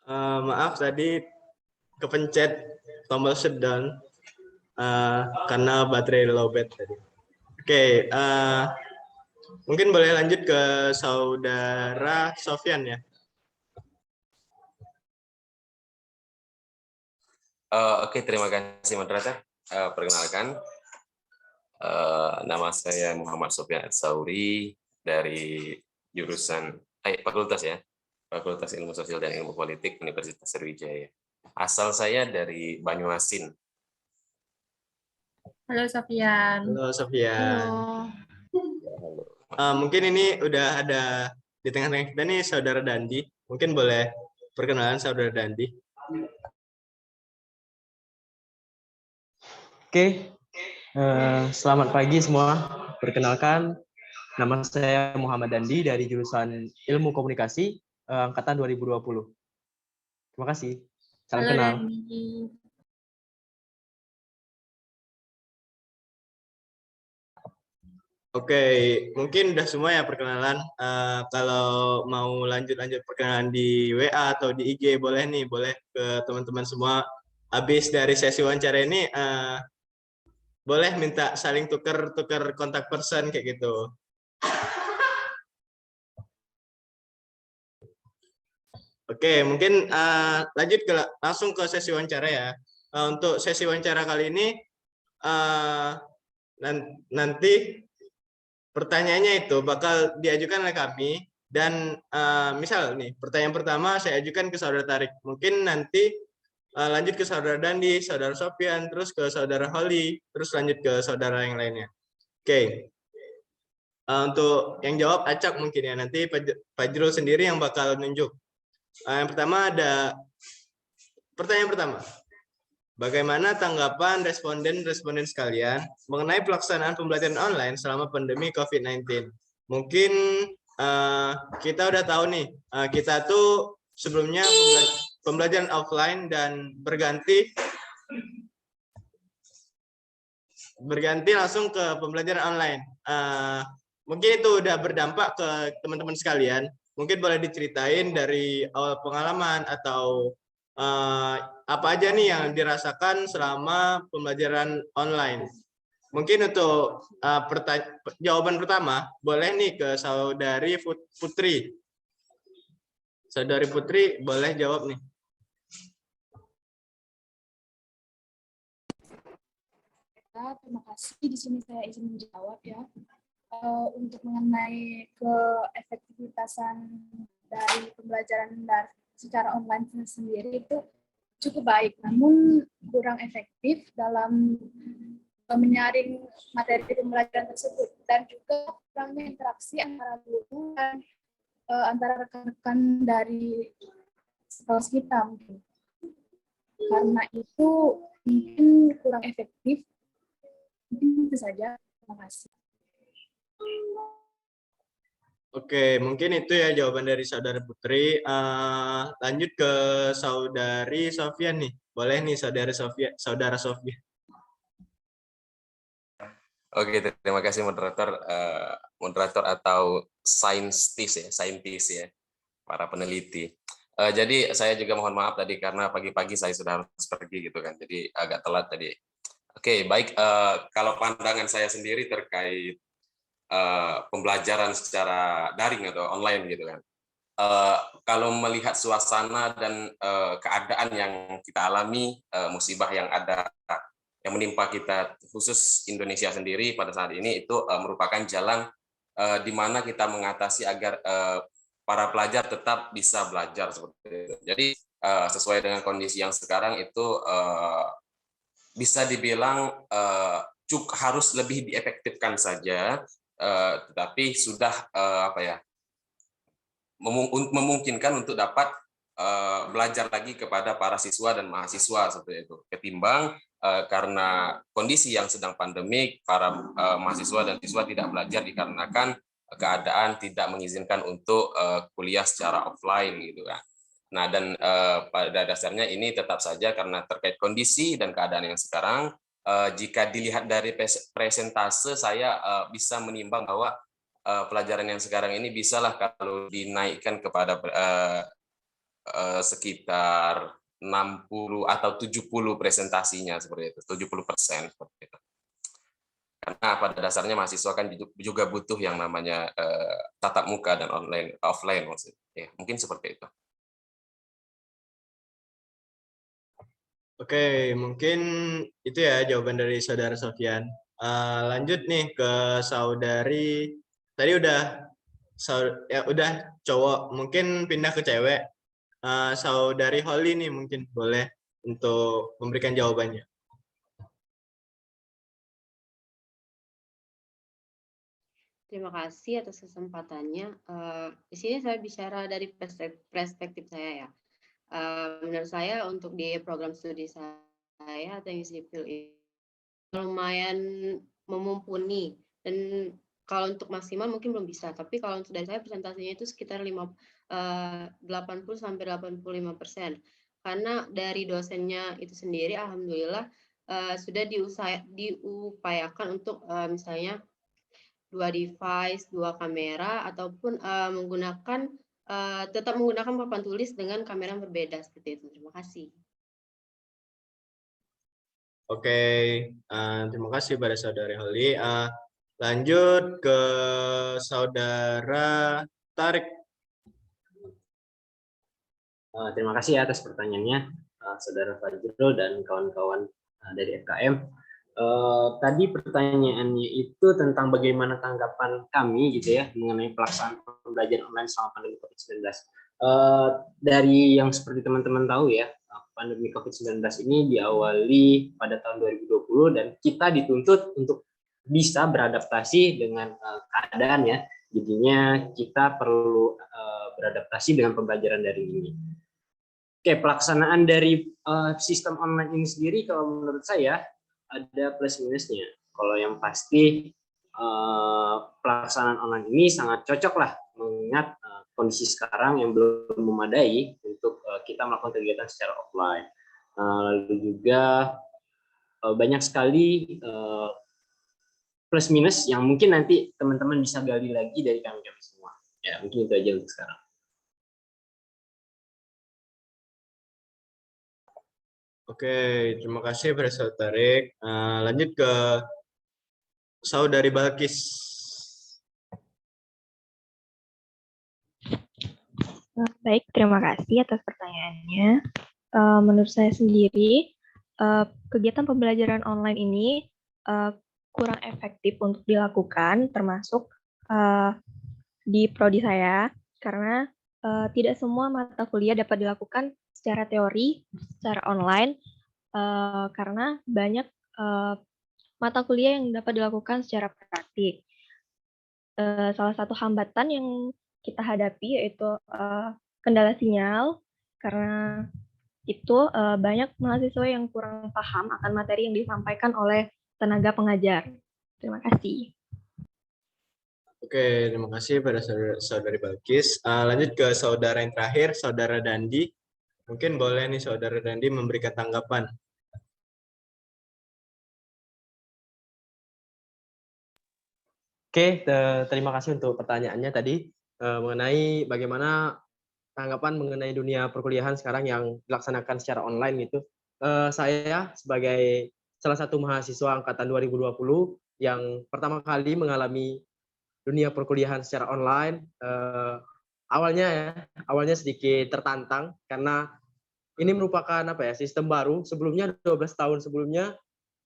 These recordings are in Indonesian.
Maaf tadi kepencet tombol shutdown karena baterai lowbat tadi. Oke, mungkin boleh lanjut ke saudara Sofyan ya. Oke, terima kasih moderator. Perkenalkan, nama saya Muhammad Sofyan Sauri dari jurusan Fakultas ya, Fakultas Ilmu Sosial dan Ilmu Politik Universitas Sriwijaya. Asal saya dari Banyuasin. Halo Sofyan. Halo Sofyan. Halo. Mungkin ini udah ada di tengah-tengah kita nih saudara Dandi. Mungkin boleh perkenalan saudara Dandi. Oke, selamat pagi semua. Perkenalkan, nama saya Muhammad Dandi dari jurusan Ilmu Komunikasi angkatan 2020. Terima kasih. Salam kenal. Dandi. Oke, mungkin udah semua ya perkenalan. Kalau mau lanjut perkenalan di WA atau di IG boleh nih, boleh ke teman-teman semua. Habis dari sesi wawancara ini, boleh minta saling tuker kontak person kayak gitu. Oke, mungkin lanjut langsung ke sesi wawancara ya. Untuk sesi wawancara kali ini nanti pertanyaannya itu bakal diajukan oleh kami dan misal nih pertanyaan pertama saya ajukan ke saudara Tarik. Mungkin nanti lanjut ke saudara Dandi, saudara Sofyan, terus ke saudara Holly, terus lanjut ke saudara yang lainnya. Oke. Untuk yang jawab acak mungkin ya, nanti Pak Jrul sendiri yang bakal nunjuk. Yang pertama ada pertanyaan pertama. Bagaimana tanggapan responden sekalian mengenai pelaksanaan pembelajaran online selama pandemi COVID-19? Mungkin kita udah tahu nih, kita tuh sebelumnya pembelajaran offline dan berganti langsung ke pembelajaran online. Mungkin itu udah berdampak ke teman-teman sekalian. Mungkin boleh diceritain dari awal pengalaman atau apa aja nih yang dirasakan selama pembelajaran online. Mungkin untuk jawaban pertama, boleh nih ke saudari Putri. Saudari Putri, boleh jawab nih. Terima kasih. Di sini saya izin menjawab ya. Untuk mengenai keefektivitasan dari pembelajaran secara online sendiri itu cukup baik, namun kurang efektif dalam menyaring materi pembelajaran tersebut dan juga kurangnya interaksi antara guru dan antara rekan-rekan dari kelas kita mungkin. Karena itu mungkin kurang efektif. Mungkin itu saja. Terima kasih. Oke, mungkin itu ya jawaban dari saudara Putri. Lanjut ke saudari Sofyan nih. Boleh nih saudara Sofyan. Oke, terima kasih moderator, moderator atau saintis ya, para peneliti. Jadi saya juga mohon maaf tadi karena pagi-pagi saya sudah harus pergi gitu kan, jadi agak telat tadi. Oke, baik. Kalau pandangan saya sendiri terkait pembelajaran secara daring atau online gitu kan. Kalau melihat suasana dan keadaan yang kita alami, musibah yang ada yang menimpa kita khusus Indonesia sendiri pada saat ini itu merupakan jalan di mana kita mengatasi agar para pelajar tetap bisa belajar seperti itu. Jadi sesuai dengan kondisi yang sekarang itu bisa dibilang harus lebih diefektifkan saja, tetapi sudah memungkinkan untuk dapat belajar lagi kepada para siswa dan mahasiswa seperti itu. Ketimbang karena kondisi yang sedang pandemik, para mahasiswa dan siswa tidak belajar dikarenakan keadaan tidak mengizinkan untuk kuliah secara offline gitu kan. Nah, dan pada dasarnya ini tetap saja karena terkait kondisi dan keadaan yang sekarang, jika dilihat dari presentase saya bisa menimbang bahwa pelajaran yang sekarang ini bisalah kalau dinaikkan kepada sekitar 60 atau 70 presentasinya seperti itu, 70% seperti itu. Karena pada dasarnya mahasiswa kan juga butuh yang namanya tatap muka dan offline maksudnya. Ya, mungkin seperti itu. Oke, mungkin itu ya jawaban dari Saudara Sofyan. Lanjut nih ke saudari. Tadi udah cowok, mungkin pindah ke cewek. Saudari Holly nih mungkin boleh untuk memberikan jawabannya. Terima kasih atas kesempatannya. Di sini saya bicara dari perspektif saya ya. Menurut saya untuk di program studi saya teknik sipil ini lumayan memumpuni, dan kalau untuk maksimal mungkin belum bisa, tapi kalau untuk dari saya presentasinya itu sekitar 80-85%, karena dari dosennya itu sendiri alhamdulillah sudah diupayakan untuk misalnya 2 device, 2 kamera, ataupun tetap menggunakan papan tulis dengan kamera yang berbeda seperti itu. Terima kasih. Oke, terima kasih pada Saudari Holly. Lanjut ke Saudara Tarik. Terima kasih atas pertanyaannya, Saudara Fajrul dan kawan-kawan dari FKM. Tadi pertanyaannya itu tentang bagaimana tanggapan kami gitu ya mengenai pelaksanaan pembelajaran online selama pandemi COVID-19. Dari yang seperti teman-teman tahu ya, pandemi COVID-19 ini diawali pada tahun 2020 dan kita dituntut untuk bisa beradaptasi dengan keadaan ya. Jadinya kita perlu beradaptasi dengan pembelajaran daring ini. Oke, pelaksanaan dari sistem online ini sendiri kalau menurut saya ada plus minusnya. Kalau yang pasti pelaksanaan online ini sangat cocok lah mengingat kondisi sekarang yang belum memadai untuk kita melakukan kegiatan secara offline. Lalu juga banyak sekali plus minus yang mungkin nanti teman-teman bisa gali lagi dari kami semua. Ya, mungkin itu aja untuk sekarang. Oke, terima kasih Profesor Tarik. Lanjut ke Saudari Balkis. Baik, terima kasih atas pertanyaannya. Menurut saya sendiri, kegiatan pembelajaran online ini kurang efektif untuk dilakukan, termasuk di prodi saya, karena tidak semua mata kuliah dapat dilakukan secara teori, secara online, karena banyak mata kuliah yang dapat dilakukan secara praktik. Salah satu hambatan yang kita hadapi yaitu kendala sinyal, karena itu banyak mahasiswa yang kurang paham akan materi yang disampaikan oleh tenaga pengajar. Terima kasih. Oke, terima kasih pada Saudari Balkis. Lanjut ke saudara yang terakhir, Saudara Dandi. Mungkin boleh nih Saudara Dandi memberikan tanggapan. Oke, terima kasih untuk pertanyaannya tadi mengenai bagaimana tanggapan mengenai dunia perkuliahan sekarang yang dilaksanakan secara online gitu. Saya sebagai salah satu mahasiswa angkatan 2020 yang pertama kali mengalami dunia perkuliahan secara online, awalnya sedikit tertantang karena ini merupakan sistem baru. Sebelumnya 12 tahun sebelumnya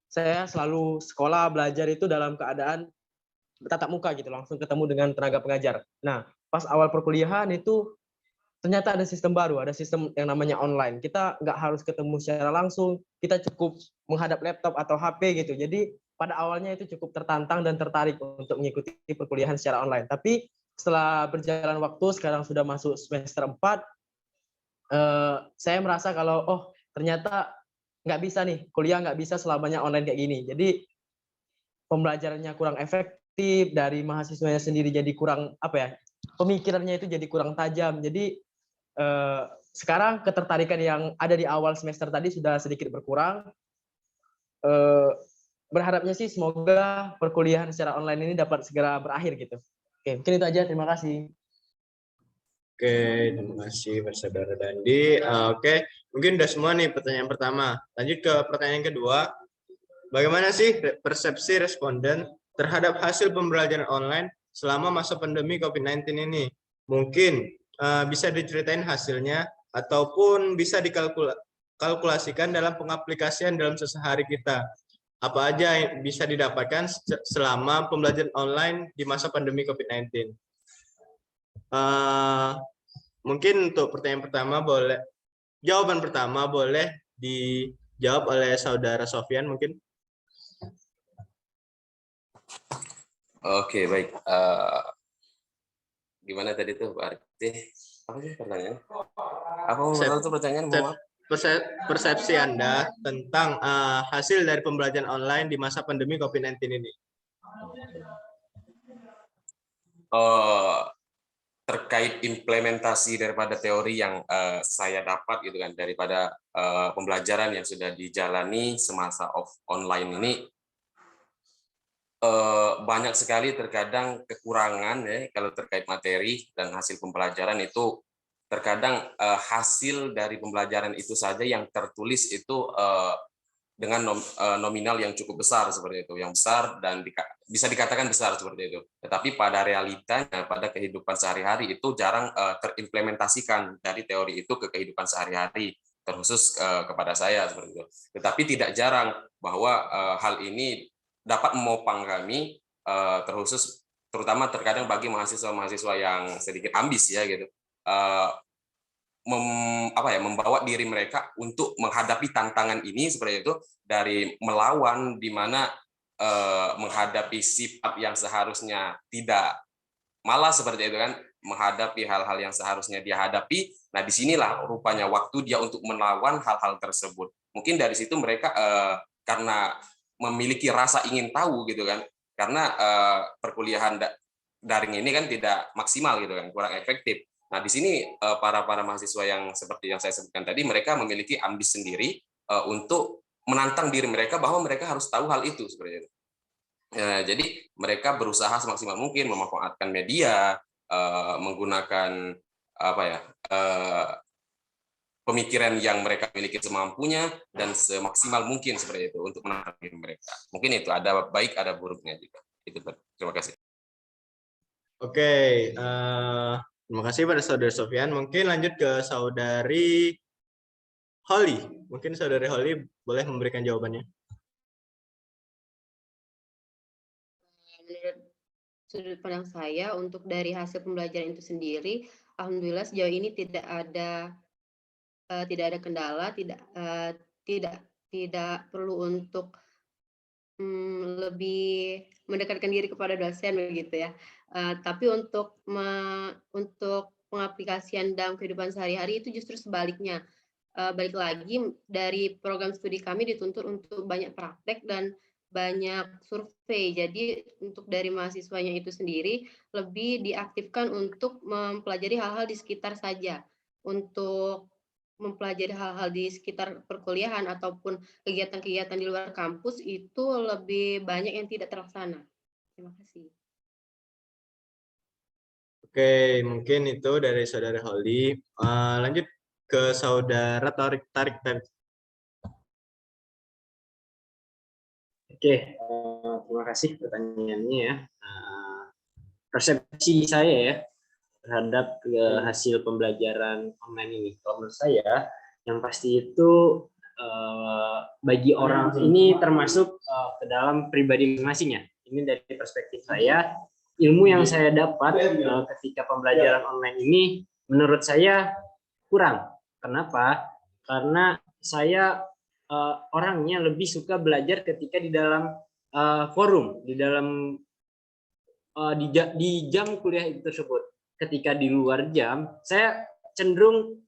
saya selalu sekolah belajar itu dalam keadaan tatap muka gitu, langsung ketemu dengan tenaga pengajar. Nah, pas awal perkuliahan itu ternyata ada sistem baru, ada sistem yang namanya online. Kita nggak harus ketemu secara langsung, kita cukup menghadap laptop atau HP gitu. Jadi pada awalnya itu cukup tertantang dan tertarik untuk mengikuti perkuliahan secara online. Tapi setelah berjalan waktu, sekarang sudah masuk semester 4, saya merasa kalau ternyata nggak bisa nih, kuliah nggak bisa selamanya online kayak gini. Jadi pembelajarannya kurang efektif, dari mahasiswanya sendiri jadi kurang pemikirannya itu jadi kurang tajam. Jadi sekarang ketertarikan yang ada di awal semester tadi sudah sedikit berkurang. Berharapnya sih semoga perkuliahan secara online ini dapat segera berakhir gitu. Oke, mungkin itu aja. Terima kasih. Oke, terima kasih Saudara Dandi. Oke, mungkin udah semua nih pertanyaan pertama. Lanjut ke pertanyaan kedua. Bagaimana sih persepsi responden terhadap hasil pembelajaran online selama masa pandemi COVID-19 ini? Mungkin bisa diceritain hasilnya ataupun bisa dikalkulasikan dalam pengaplikasian dalam sehari kita. Apa aja yang bisa didapatkan selama pembelajaran online di masa pandemi COVID-19? Mungkin untuk jawaban pertama boleh dijawab oleh Saudara Sofyan mungkin. Oke, baik. Gimana tadi tuh, Pak Arti? Apa sih pertanyaannya? Apa tuh pertanyaan? Persepsi Anda tentang hasil dari pembelajaran online di masa pandemi COVID-19 ini. Terkait implementasi daripada teori yang saya dapat gitu kan daripada pembelajaran yang sudah dijalani semasa online ini, banyak sekali terkadang kekurangan ya kalau terkait materi dan hasil pembelajaran itu. Terkadang hasil dari pembelajaran itu saja yang tertulis itu dengan nominal yang cukup besar seperti itu, yang besar dan bisa dikatakan besar seperti itu. Tetapi pada realitanya, pada kehidupan sehari-hari itu jarang terimplementasikan dari teori itu ke kehidupan sehari-hari, terkhusus kepada saya seperti itu. Tetapi tidak jarang bahwa hal ini dapat memopang kami, terkhusus terutama terkadang bagi mahasiswa-mahasiswa yang sedikit ambis ya gitu. Membawa diri mereka untuk menghadapi tantangan ini seperti itu, dari melawan di mana menghadapi sifat yang seharusnya tidak malas seperti itu kan, menghadapi hal-hal yang seharusnya dia hadapi. Nah, disinilah rupanya waktu dia untuk melawan hal-hal tersebut. Mungkin dari situ mereka karena memiliki rasa ingin tahu gitu kan, karena perkuliahan daring ini kan tidak maksimal gitu kan, kurang efektif. Nah, di sini para mahasiswa yang seperti yang saya sebutkan tadi, mereka memiliki ambisi sendiri untuk menantang diri mereka bahwa mereka harus tahu hal itu seperti itu. Jadi mereka berusaha semaksimal mungkin memanfaatkan media, menggunakan pemikiran yang mereka miliki semampunya dan semaksimal mungkin seperti itu untuk menantang diri mereka. Mungkin itu ada baik ada buruknya juga. Itu, terima kasih. Oke, terima kasih pada Saudara Sofyan. Mungkin lanjut ke Saudari Holly. Mungkin Saudari Holly boleh memberikan jawabannya. Menurut sudut pandang saya, untuk dari hasil pembelajaran itu sendiri, alhamdulillah sejauh ini tidak ada kendala, tidak perlu untuk lebih mendekatkan diri kepada dosen begitu ya. Tapi untuk pengaplikasian dalam kehidupan sehari-hari itu justru sebaliknya. Balik lagi, dari program studi kami dituntut untuk banyak praktek dan banyak survei. Jadi untuk dari mahasiswanya itu sendiri lebih diaktifkan untuk mempelajari hal-hal di sekitar saja. Untuk mempelajari hal-hal di sekitar perkuliahan ataupun kegiatan-kegiatan di luar kampus itu lebih banyak yang tidak terlaksana. Terima kasih. Oke, mungkin itu dari Saudara Holly. Lanjut ke Saudara Tarik. Oke, terima kasih pertanyaannya ya. Persepsi saya ya terhadap hasil pembelajaran online ini. Kalau menurut saya, yang pasti itu bagi orang ini termasuk ke dalam pribadi masing-masing ya. Ini dari perspektif saya, ilmu yang saya dapat ketika pembelajaran online ini menurut saya kurang. Kenapa? Karena saya orangnya lebih suka belajar ketika di dalam forum, di dalam di jam kuliah itu tersebut. Ketika di luar jam, saya cenderung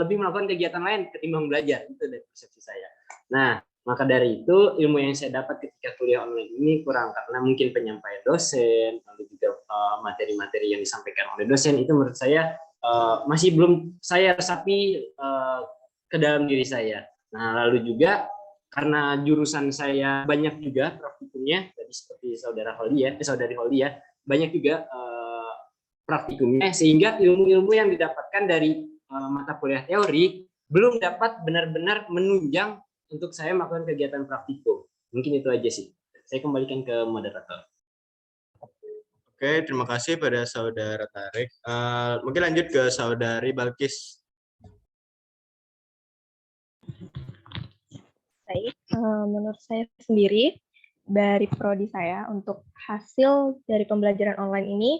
lebih melakukan kegiatan lain ketimbang belajar. Itu dari persepsi saya. Nah, maka dari itu ilmu yang saya dapat ketika kuliah online ini kurang, karena mungkin penyampaian dosen, lalu juga materi-materi yang disampaikan oleh dosen itu menurut saya masih belum saya resapi ke dalam diri saya. Nah, lalu juga karena jurusan saya banyak juga praktikumnya, tadi seperti saudari Holly ya, banyak juga praktikumnya, sehingga ilmu-ilmu yang didapatkan dari mata kuliah teori belum dapat benar-benar menunjang untuk saya melakukan kegiatan praktikum. Mungkin itu aja sih. Saya kembalikan ke moderator. Oke, terima kasih pada Saudara Tarik. Mungkin lanjut ke Saudari Balkis. Baik, menurut saya sendiri, dari prodi saya untuk hasil dari pembelajaran online ini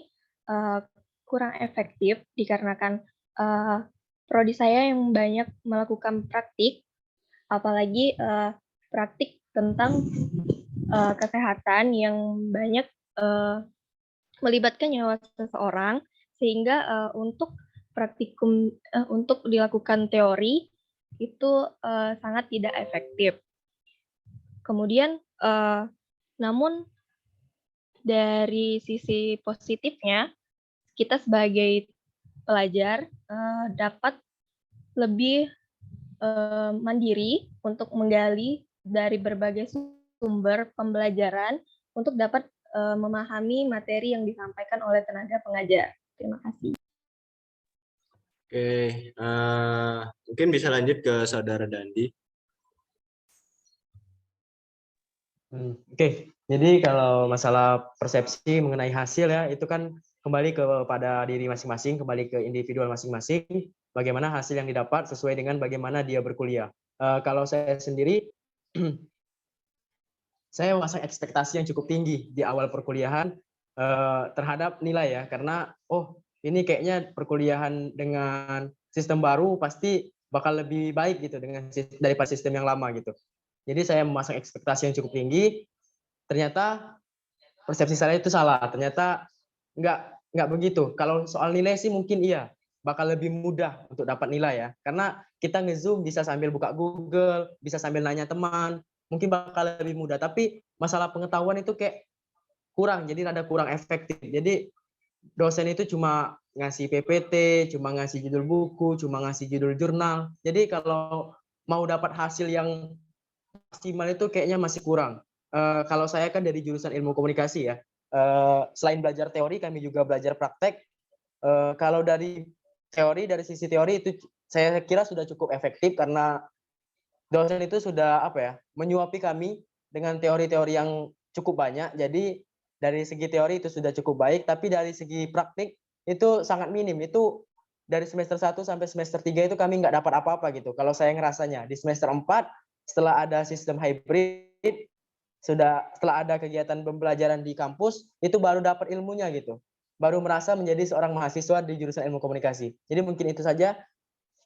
kurang efektif dikarenakan prodi saya yang banyak melakukan praktik, apalagi praktik tentang kesehatan yang banyak melibatkan nyawa seseorang, sehingga untuk praktikum untuk dilakukan teori itu sangat tidak efektif. Kemudian, namun dari sisi positifnya, kita sebagai pelajar dapat lebih mandiri untuk menggali dari berbagai sumber pembelajaran untuk dapat memahami materi yang disampaikan oleh tenaga pengajar. Terima kasih. Oke, mungkin bisa lanjut ke Saudara Dandi. Oke, jadi kalau masalah persepsi mengenai hasil ya, itu kan kembali kepada diri masing-masing, kembali ke individual masing-masing, bagaimana hasil yang didapat sesuai dengan bagaimana dia berkuliah. Kalau saya sendiri, saya memasang ekspektasi yang cukup tinggi di awal perkuliahan terhadap nilai ya, karena ini kayaknya perkuliahan dengan sistem baru pasti bakal lebih baik gitu daripada sistem yang lama gitu. Jadi saya memasang ekspektasi yang cukup tinggi, ternyata persepsi saya itu salah. Ternyata nggak begitu. Kalau soal nilai sih mungkin iya, bakal lebih mudah untuk dapat nilai ya. Karena kita nge-zoom bisa sambil buka Google, bisa sambil nanya teman, mungkin bakal lebih mudah. Tapi masalah pengetahuan itu kayak kurang, jadi rada kurang efektif. Jadi dosen itu cuma ngasih PPT, cuma ngasih judul buku, cuma ngasih judul jurnal. Jadi kalau mau dapat hasil yang maksimal itu kayaknya masih kurang. Kalau saya kan dari jurusan ilmu komunikasi ya. Selain belajar teori, kami juga belajar praktek. Kalau dari sisi teori itu saya kira sudah cukup efektif karena dosen itu sudah menyuapi kami dengan teori-teori yang cukup banyak. Jadi dari segi teori itu sudah cukup baik, tapi dari segi praktik itu sangat minim. Itu dari semester 1 sampai semester 3 itu kami nggak dapat apa-apa gitu. Kalau saya ngerasanya di semester 4 setelah ada sistem hybrid, setelah ada kegiatan pembelajaran di kampus, itu baru dapat ilmunya gitu. Baru merasa menjadi seorang mahasiswa di jurusan ilmu komunikasi. Jadi mungkin itu saja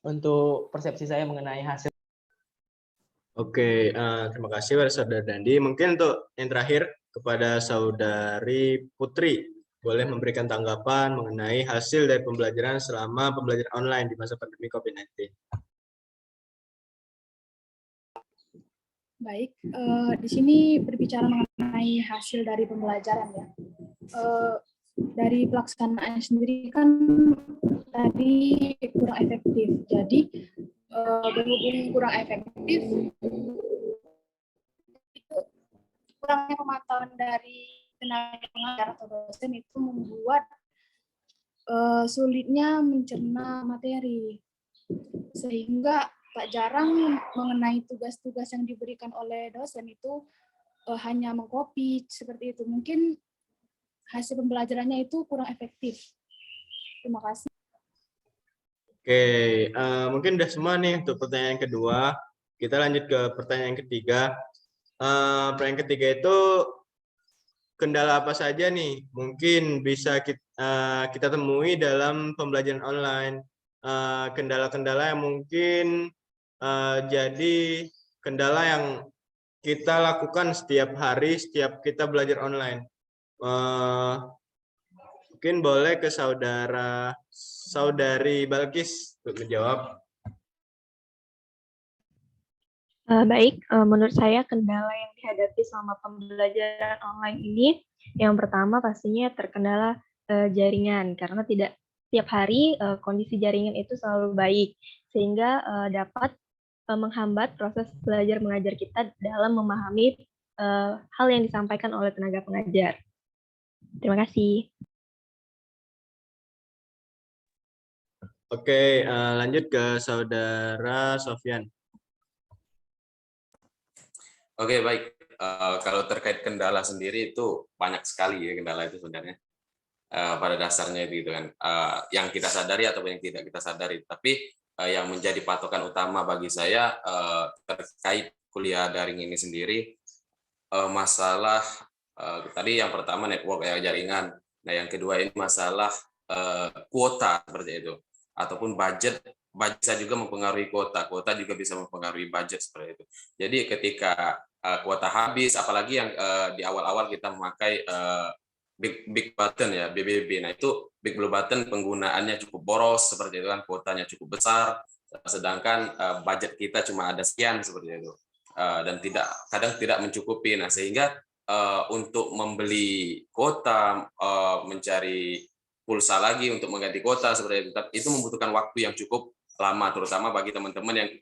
untuk persepsi saya mengenai hasil. Oke, terima kasih pada Saudara Dandi. Mungkin untuk yang terakhir kepada Saudari Putri, boleh memberikan tanggapan mengenai hasil dari pembelajaran selama pembelajaran online di masa pandemi COVID-19. Baik, di sini berbicara mengenai hasil dari pembelajaran ya. Dari pelaksanaan sendiri kan tadi kurang efektif. Jadi berhubung kurang efektif, kurangnya pemantauan dari tenaga pengajar atau dosen itu membuat sulitnya mencerna materi, sehingga tak jarang mengenai tugas-tugas yang diberikan oleh dosen itu hanya mengcopy seperti itu. Mungkin hasil pembelajarannya itu kurang efektif. Terima kasih. Oke, mungkin udah semua nih untuk pertanyaan kedua. Kita lanjut ke pertanyaan ketiga. Pertanyaan ketiga itu kendala apa saja nih mungkin bisa kita temui dalam pembelajaran online. Kendala-kendala yang mungkin jadi kendala yang kita lakukan setiap hari, setiap kita belajar online. Mungkin boleh ke Saudari Balkis untuk menjawab. Baik, menurut saya kendala yang dihadapi selama pembelajaran online ini, yang pertama pastinya terkendala jaringan, karena tidak tiap hari kondisi jaringan itu selalu baik, sehingga dapat menghambat proses belajar mengajar kita dalam memahami hal yang disampaikan oleh tenaga pengajar. Terima kasih. Oke, lanjut ke Saudara Sofyan. Oke, baik. Kalau terkait kendala sendiri itu banyak sekali ya kendala itu sebenarnya. Pada dasarnya itu gitu kan. Yang kita sadari atau yang tidak kita sadari. Tapi yang menjadi patokan utama bagi saya terkait kuliah daring ini sendiri, masalah tadi yang pertama network ya, jaringan. Nah, yang kedua ini masalah kuota seperti itu, ataupun budget bisa juga mempengaruhi kuota juga bisa mempengaruhi budget seperti itu. Jadi ketika kuota habis, apalagi yang di awal-awal kita memakai big button ya, BBB. Nah, itu big blue button penggunaannya cukup boros seperti itu kan, kuotanya cukup besar, sedangkan budget kita cuma ada sekian seperti itu. Dan kadang tidak mencukupi. Nah, sehingga untuk membeli kuota, mencari pulsa lagi untuk mengganti kuota seperti itu membutuhkan waktu yang cukup lama, terutama bagi teman-teman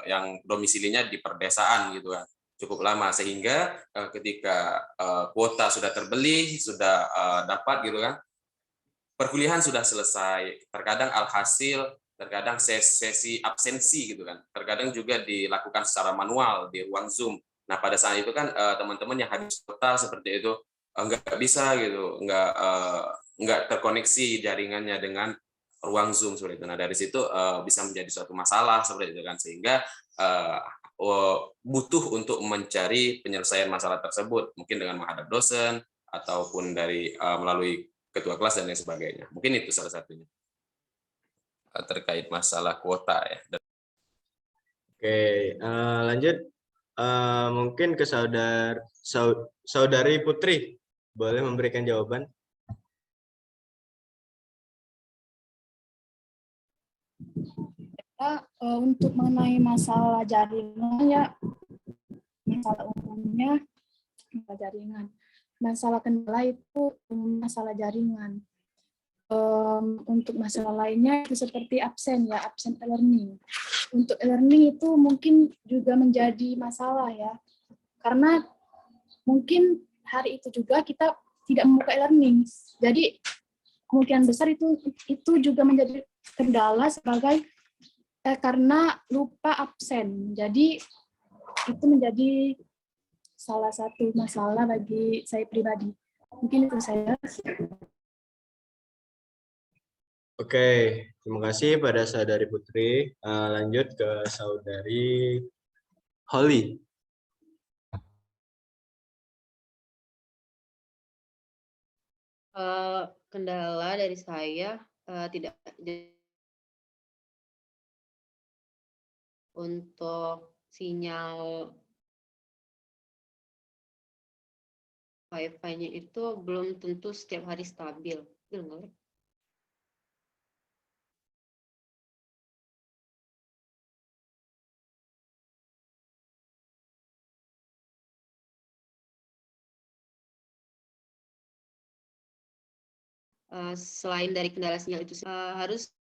yang domisilinya di perdesaan gitu kan, cukup lama, sehingga ketika kuota sudah terbeli, sudah dapat gitu kan, perkuliahan sudah selesai, terkadang alhasil, terkadang sesi absensi gitu kan, terkadang juga dilakukan secara manual di ruang Zoom. Nah, pada saat itu kan teman-teman yang habis kuota seperti itu nggak bisa gitu, nggak terkoneksi jaringannya dengan ruang Zoom seperti itu. Nah, dari situ bisa menjadi suatu masalah seperti itu kan, sehingga butuh untuk mencari penyelesaian masalah tersebut, mungkin dengan menghadap dosen ataupun dari melalui ketua kelas dan lain sebagainya. Mungkin itu salah satunya terkait masalah kuota ya. Oke, lanjut. Mungkin ke Saudari Putri, boleh memberikan jawaban? Untuk mengenai masalah jaringan ya, masalah umumnya masalah jaringan. Masalah kendala itu masalah jaringan. Untuk masalah lainnya itu seperti absen ya, absen e-learning. Untuk e-learning itu mungkin juga menjadi masalah ya, karena mungkin hari itu juga kita tidak membuka e-learning. Jadi kemungkinan besar itu juga menjadi kendala sebagai karena lupa absen. Jadi itu menjadi salah satu masalah bagi saya pribadi. Mungkin itu saya. Oke, terima kasih pada Saudari Putri. Lanjut ke Saudari Holly. Kendala dari saya tidak untuk sinyal Wi-Fi-nya itu belum tentu setiap hari stabil. Selain dari kendala sinyal itu harus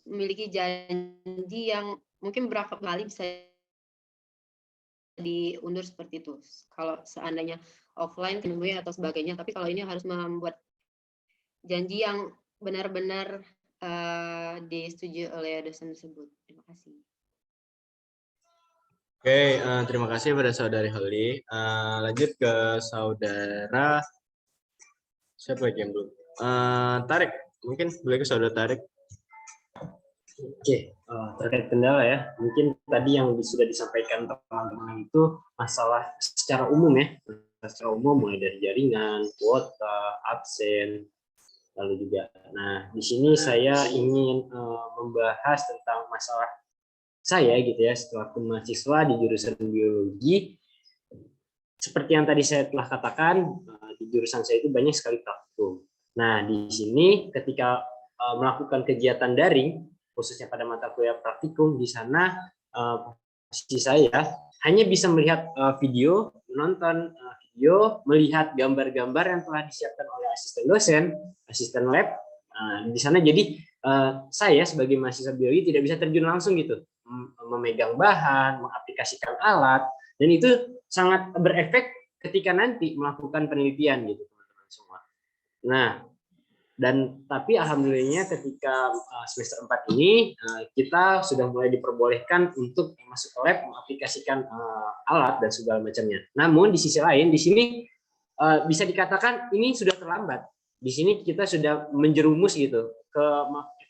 memiliki janji yang mungkin berapa kali bisa diundur seperti itu. Kalau seandainya offline atau sebagainya, tapi kalau ini harus membuat janji yang benar-benar disetujui oleh dosen tersebut. Terima kasih. Oke, terima kasih pada Saudari Holly. Lanjut ke Saudara siapa lagi yang belum? Tarik, mungkin boleh ke Saudara Tarik. Oke, terkait kendala ya, mungkin tadi yang sudah disampaikan teman-teman itu masalah secara umum ya, secara umum mulai dari jaringan, kuota, absen, lalu juga. Nah, di sini saya ingin membahas tentang masalah saya gitu ya, setelah mahasiswa di jurusan biologi. Seperti yang tadi saya telah katakan, di jurusan saya itu banyak sekali praktikum. Nah, di sini ketika melakukan kegiatan daring, khususnya pada mata kuliah praktikum, di sana posisi saya hanya bisa melihat video, menonton video, melihat gambar-gambar yang telah disiapkan oleh asisten dosen, asisten lab. Di sana jadi saya sebagai mahasiswa biologi tidak bisa terjun langsung gitu, memegang bahan, mengaplikasikan alat, dan itu sangat berefek ketika nanti melakukan penelitian gitu teman-teman semua. Nah, Dan tapi alhamdulillahnya ketika semester 4 ini kita sudah mulai diperbolehkan untuk masuk ke lab mengaplikasikan alat dan segala macamnya. Namun di sisi lain di sini bisa dikatakan ini sudah terlambat. Di sini kita sudah menjerumus gitu ke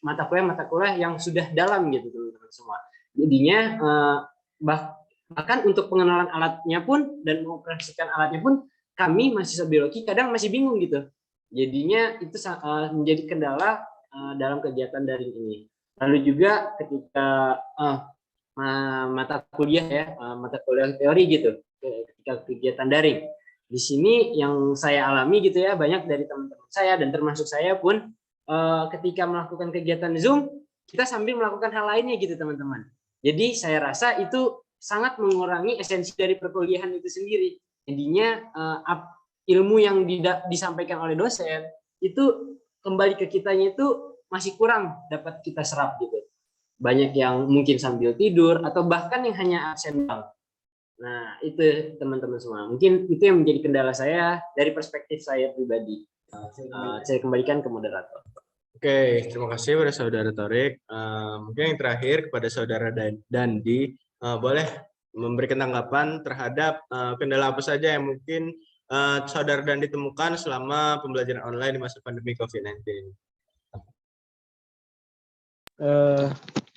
mata kuliah yang sudah dalam gitu teman-teman semua. Jadinya bahkan untuk pengenalan alatnya pun dan mengoperasikan alatnya pun kami mahasiswa biologi kadang masih bingung gitu. Jadinya itu menjadi kendala dalam kegiatan daring ini. Lalu juga ketika mata kuliah teori gitu, ketika kegiatan daring. Di sini yang saya alami gitu ya, banyak dari teman-teman saya dan termasuk saya pun ketika melakukan kegiatan Zoom, kita sambil melakukan hal lainnya gitu teman-teman. Jadi saya rasa itu sangat mengurangi esensi dari perkuliahan itu sendiri. Jadinya ilmu yang disampaikan oleh dosen itu kembali ke kitanya itu masih kurang dapat kita serap gitu. Banyak yang mungkin sambil tidur atau bahkan yang hanya absen doang. Nah, itu teman-teman semua. Mungkin itu yang menjadi kendala saya dari perspektif saya pribadi. Saya kembalikan ke moderator. Oke, terima kasih kepada Saudara Torik. Mungkin yang terakhir kepada Saudara Dandi, boleh memberikan tanggapan terhadap kendala apa saja yang mungkin Saudara Dandi temukan selama pembelajaran online di masa pandemi COVID-19.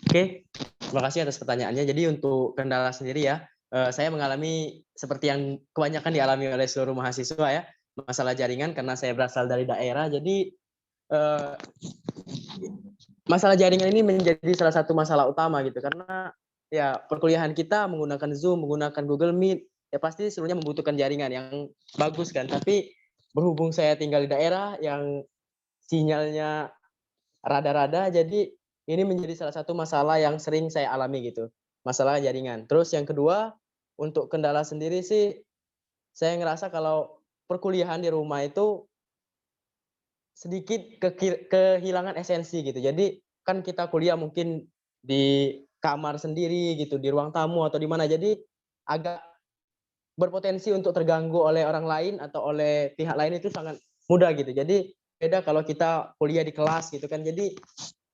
Oke, terima kasih atas pertanyaannya. Jadi untuk kendala sendiri ya, saya mengalami seperti yang kebanyakan dialami oleh seluruh mahasiswa ya, masalah jaringan karena saya berasal dari daerah. Jadi masalah jaringan ini menjadi salah satu masalah utama gitu, karena ya perkuliahan kita menggunakan Zoom, menggunakan Google Meet, ya pasti seluruhnya membutuhkan jaringan yang bagus kan. Tapi berhubung saya tinggal di daerah yang sinyalnya rada-rada, jadi ini menjadi salah satu masalah yang sering saya alami gitu, masalah jaringan. Terus yang kedua, untuk kendala sendiri sih, saya ngerasa kalau perkuliahan di rumah itu sedikit kehilangan esensi gitu. Jadi kan kita kuliah mungkin di kamar sendiri gitu, di ruang tamu atau di mana. Jadi agak berpotensi untuk terganggu oleh orang lain atau oleh pihak lain itu sangat mudah gitu. Jadi beda kalau kita kuliah di kelas gitu kan. Jadi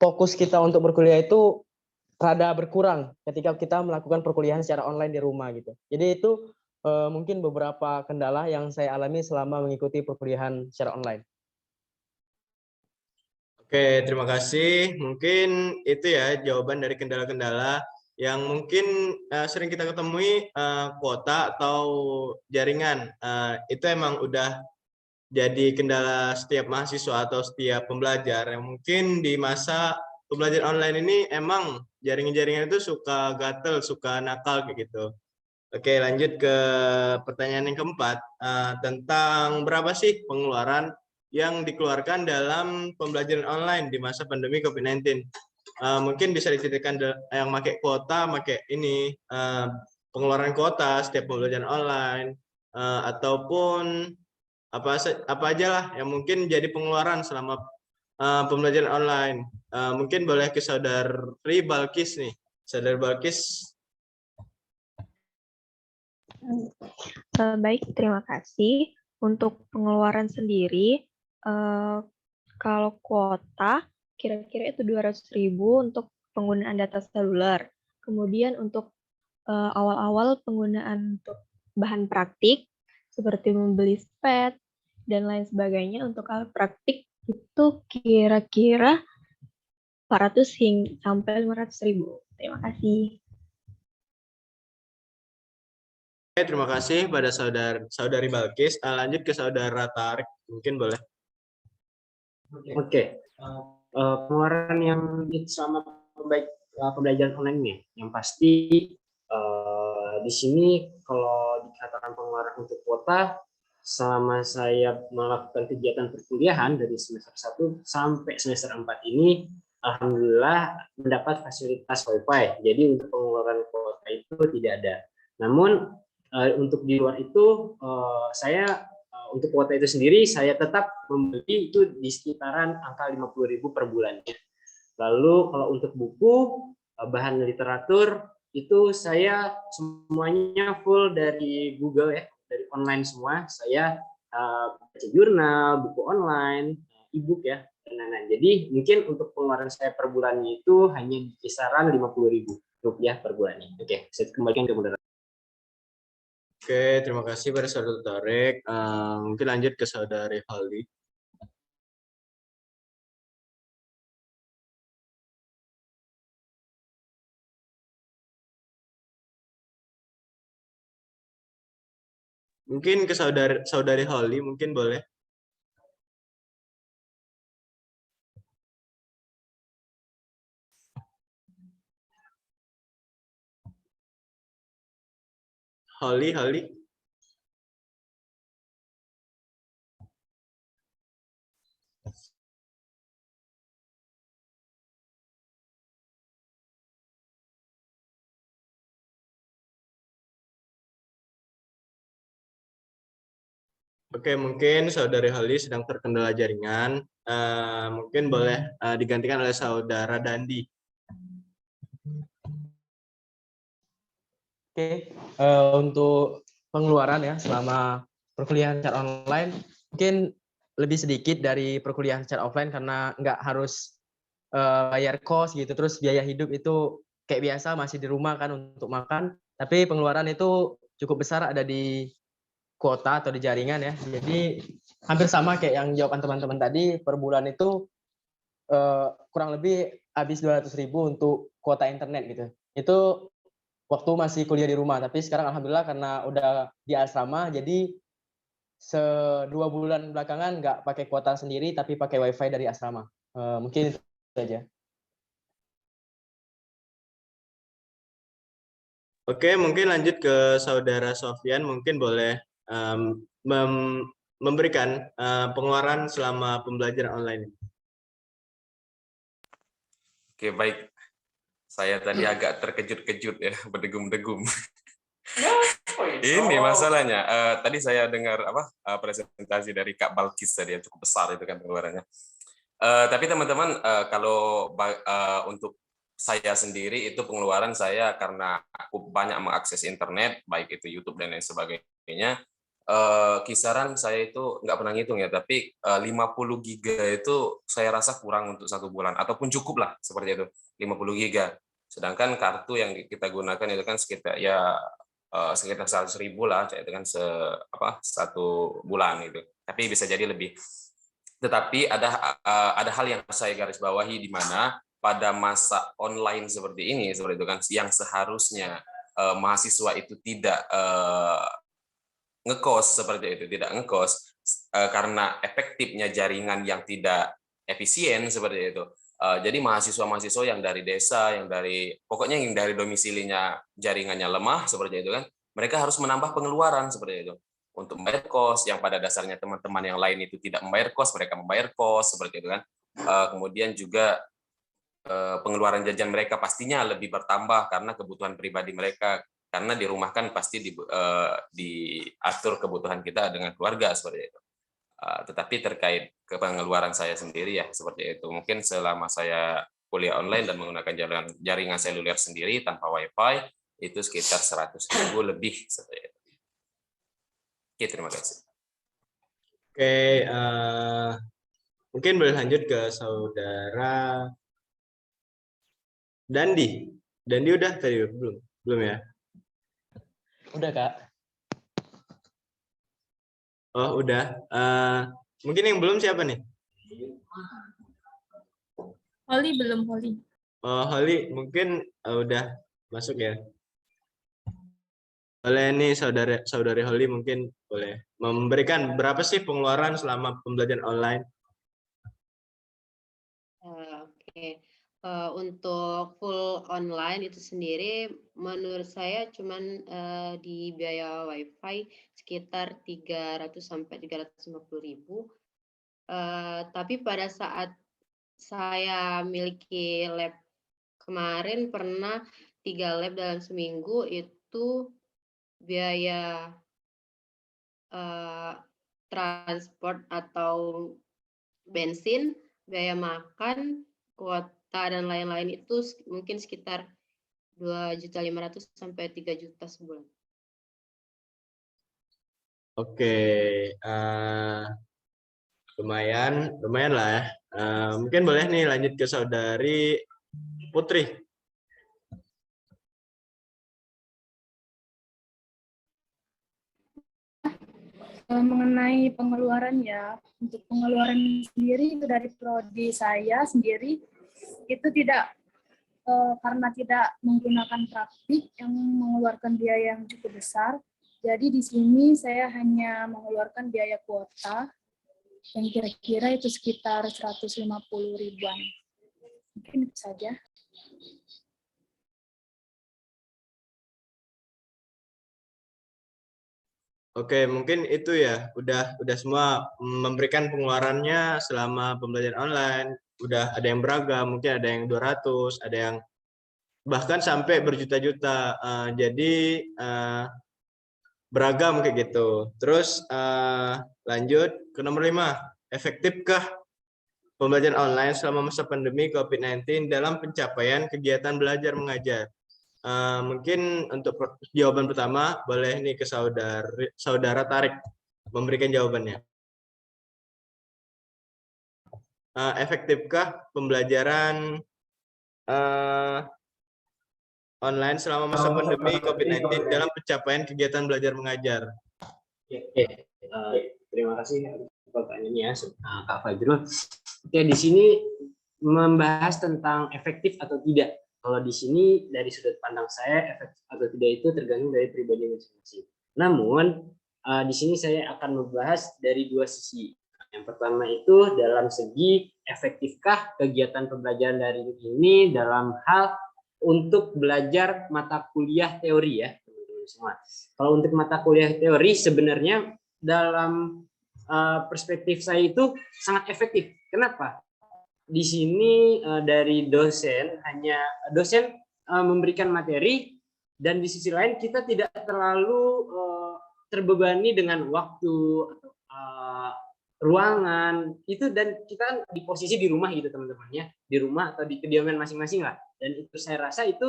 fokus kita untuk berkuliah itu rada berkurang ketika kita melakukan perkuliahan secara online di rumah gitu. Jadi itu mungkin beberapa kendala yang saya alami selama mengikuti perkuliahan secara online. Oke, terima kasih. Mungkin itu ya jawaban dari kendala-kendala yang mungkin sering kita ketemui, kuota atau jaringan. Itu emang udah jadi kendala setiap mahasiswa atau setiap pembelajar yang mungkin di masa pembelajaran online ini emang jaringan-jaringan itu suka gatel, suka nakal kayak gitu. Oke, lanjut ke pertanyaan yang keempat, tentang berapa sih pengeluaran yang dikeluarkan dalam pembelajaran online di masa pandemi COVID-19. Mungkin bisa diceritakan yang pakai kuota, pakai ini pengeluaran kuota setiap pembelajaran online, ataupun apa aja lah yang mungkin jadi pengeluaran selama pembelajaran online. Mungkin boleh ke Saudari Balkis nih. Saudari Balkis. Baik, terima kasih. Untuk pengeluaran sendiri, kalau kuota kira-kira itu 200.000 untuk penggunaan data seluler. Kemudian untuk awal-awal penggunaan untuk bahan praktik seperti membeli pet dan lain sebagainya, untuk alat praktik itu kira-kira 400 sampai 500.000. Terima kasih. Terima kasih pada Saudari Balkis. Lanjut ke Saudara Tarik, mungkin boleh. Oke. Pengeluaran yang selama pembelajaran online nih, yang pasti di sini kalau dikatakan pengeluaran untuk kuota, selama saya melakukan kegiatan perkuliahan dari semester 1 sampai semester 4 ini, alhamdulillah mendapat fasilitas Wi-Fi. Jadi untuk pengeluaran kuota itu tidak ada. Namun untuk di luar itu saya untuk kuota itu sendiri saya tetap membeli itu di sekitaran angka 50.000 per bulannya. Lalu kalau untuk buku, bahan literatur itu saya semuanya full dari Google ya, dari online semua. Saya baca jurnal, buku online, e-book ya, dan Nah, jadi mungkin untuk pengeluaran saya per bulannya itu hanya di kisaran Rp50.000 per bulannya. Oke, saya kembalikan ke moderator. Oke, terima kasih pada saudara Tarik. Mungkin lanjut ke saudari Holly. Mungkin ke saudari Holly, mungkin boleh. Holly. Oke, mungkin saudari Holly sedang terkendala jaringan. Mungkin boleh digantikan oleh saudara Dandi. Oke, untuk pengeluaran ya selama perkuliahan secara online mungkin lebih sedikit dari perkuliahan secara offline karena nggak harus bayar kos gitu, terus biaya hidup itu kayak biasa masih di rumah kan untuk makan, tapi pengeluaran itu cukup besar ada di kuota atau di jaringan ya. Jadi hampir sama kayak yang jawaban teman-teman tadi, per bulan itu kurang lebih habis 200.000 untuk kuota internet gitu. Itu waktu masih kuliah di rumah, tapi sekarang alhamdulillah karena udah di asrama, jadi 2 bulan belakangan nggak pakai kuota sendiri, tapi pakai wifi dari asrama. Mungkin itu saja. Oke, mungkin lanjut ke saudara Sofyan. Mungkin boleh memberikan pengeluaran selama pembelajaran online. Oke, baik. Saya tadi agak terkejut-kejut ya, berdegum-degum. Ini masalahnya. Tadi saya dengar presentasi dari Kak Balkis tadi yang cukup besar itu kan pengeluarannya. Tapi teman-teman, kalau untuk saya sendiri itu pengeluaran saya karena aku banyak mengakses internet, baik itu YouTube dan lain sebagainya. Kisaran saya itu nggak pernah ngitung ya, tapi 50 giga itu saya rasa kurang untuk 1 bulan, ataupun cukup lah seperti itu, 50 giga. Sedangkan kartu yang kita gunakan itu kan sekitar 100.000 lah, itu kan 1 bulan gitu. Tapi bisa jadi lebih. Tetapi ada hal yang saya garis bawahi di mana pada masa online seperti ini, seperti itu kan, yang seharusnya mahasiswa itu tidak ngekos seperti itu, tidak ngekos karena efektifnya jaringan yang tidak efisien seperti itu. Jadi mahasiswa-mahasiswa yang dari desa, yang dari domisilinya jaringannya lemah seperti itu kan, mereka harus menambah pengeluaran seperti itu untuk membayar kos, yang pada dasarnya teman-teman yang lain itu tidak membayar kos, mereka membayar kos seperti itu kan. Kemudian juga pengeluaran jajan mereka pastinya lebih bertambah karena kebutuhan pribadi mereka, karena di rumah kan pasti diatur kebutuhan kita dengan keluarga seperti itu. Tetapi terkait ke pengeluaran saya sendiri ya seperti itu. Mungkin selama saya kuliah online dan menggunakan jaringan seluler sendiri tanpa wifi itu sekitar 100.000 lebih seperti itu. Oke, terima kasih. Oke, mungkin boleh lanjut ke saudara Dandi. Dandi udah tadi belum? Belum ya? Udah, Kak. Oh, udah. Mungkin yang belum siapa nih? Holly belum, Holly. Oh, Holly mungkin udah masuk ya. Boleh nih saudari Holly mungkin boleh memberikan berapa sih pengeluaran selama pembelajaran online? Oke. Untuk full online itu sendiri menurut saya cuman di biaya wifi sekitar 300 sampai 350.000. Tapi pada saat saya miliki lab kemarin pernah 3 lab dalam seminggu itu biaya transport atau bensin, biaya makan, kuota dan lain-lain itu mungkin sekitar 2.500.000 sampai 3 juta sebulan. Oke, lumayan lah ya. Mungkin boleh nih lanjut ke Saudari Putri. Mengenai pengeluaran ya, untuk pengeluaran sendiri itu dari prodi saya sendiri itu tidak karena tidak menggunakan praktik yang mengeluarkan biaya yang cukup besar. Jadi di sini saya hanya mengeluarkan biaya kuota yang kira-kira itu sekitar 150 ribuan. Mungkin itu saja. Oke, mungkin itu ya. Udah semua memberikan pengeluarannya selama pembelajaran online. Udah ada yang beragam, mungkin ada yang 200, ada yang bahkan sampai berjuta-juta. Jadi beragam kayak gitu. Terus lanjut ke nomor 5. Efektifkah pembelajaran online selama masa pandemi COVID-19 dalam pencapaian kegiatan belajar mengajar? Mungkin untuk jawaban pertama boleh nih ke saudara Tarik memberikan jawabannya. Efektifkah pembelajaran online selama masa pandemi COVID-19 dalam pencapaian kegiatan belajar mengajar? Oke, terima kasih atas pertanyaannya Kak Fajrul. Oke, di sini membahas tentang efektif atau tidak. Kalau di sini dari sudut pandang saya efektif atau tidak itu tergantung dari pribadi masing-masing. Namun di sini saya akan membahas dari dua sisi. Yang pertama itu dalam segi efektifkah kegiatan pembelajaran daring ini dalam hal untuk belajar mata kuliah teori ya teman-teman semua. Kalau untuk mata kuliah teori sebenarnya dalam perspektif saya itu sangat efektif. Kenapa? Di sini dari dosen memberikan materi dan di sisi lain kita tidak terlalu terbebani dengan waktu ruangan itu, dan kita kan di posisi di rumah gitu teman-teman ya, di rumah atau di kediaman masing-masing lah, dan itu saya rasa itu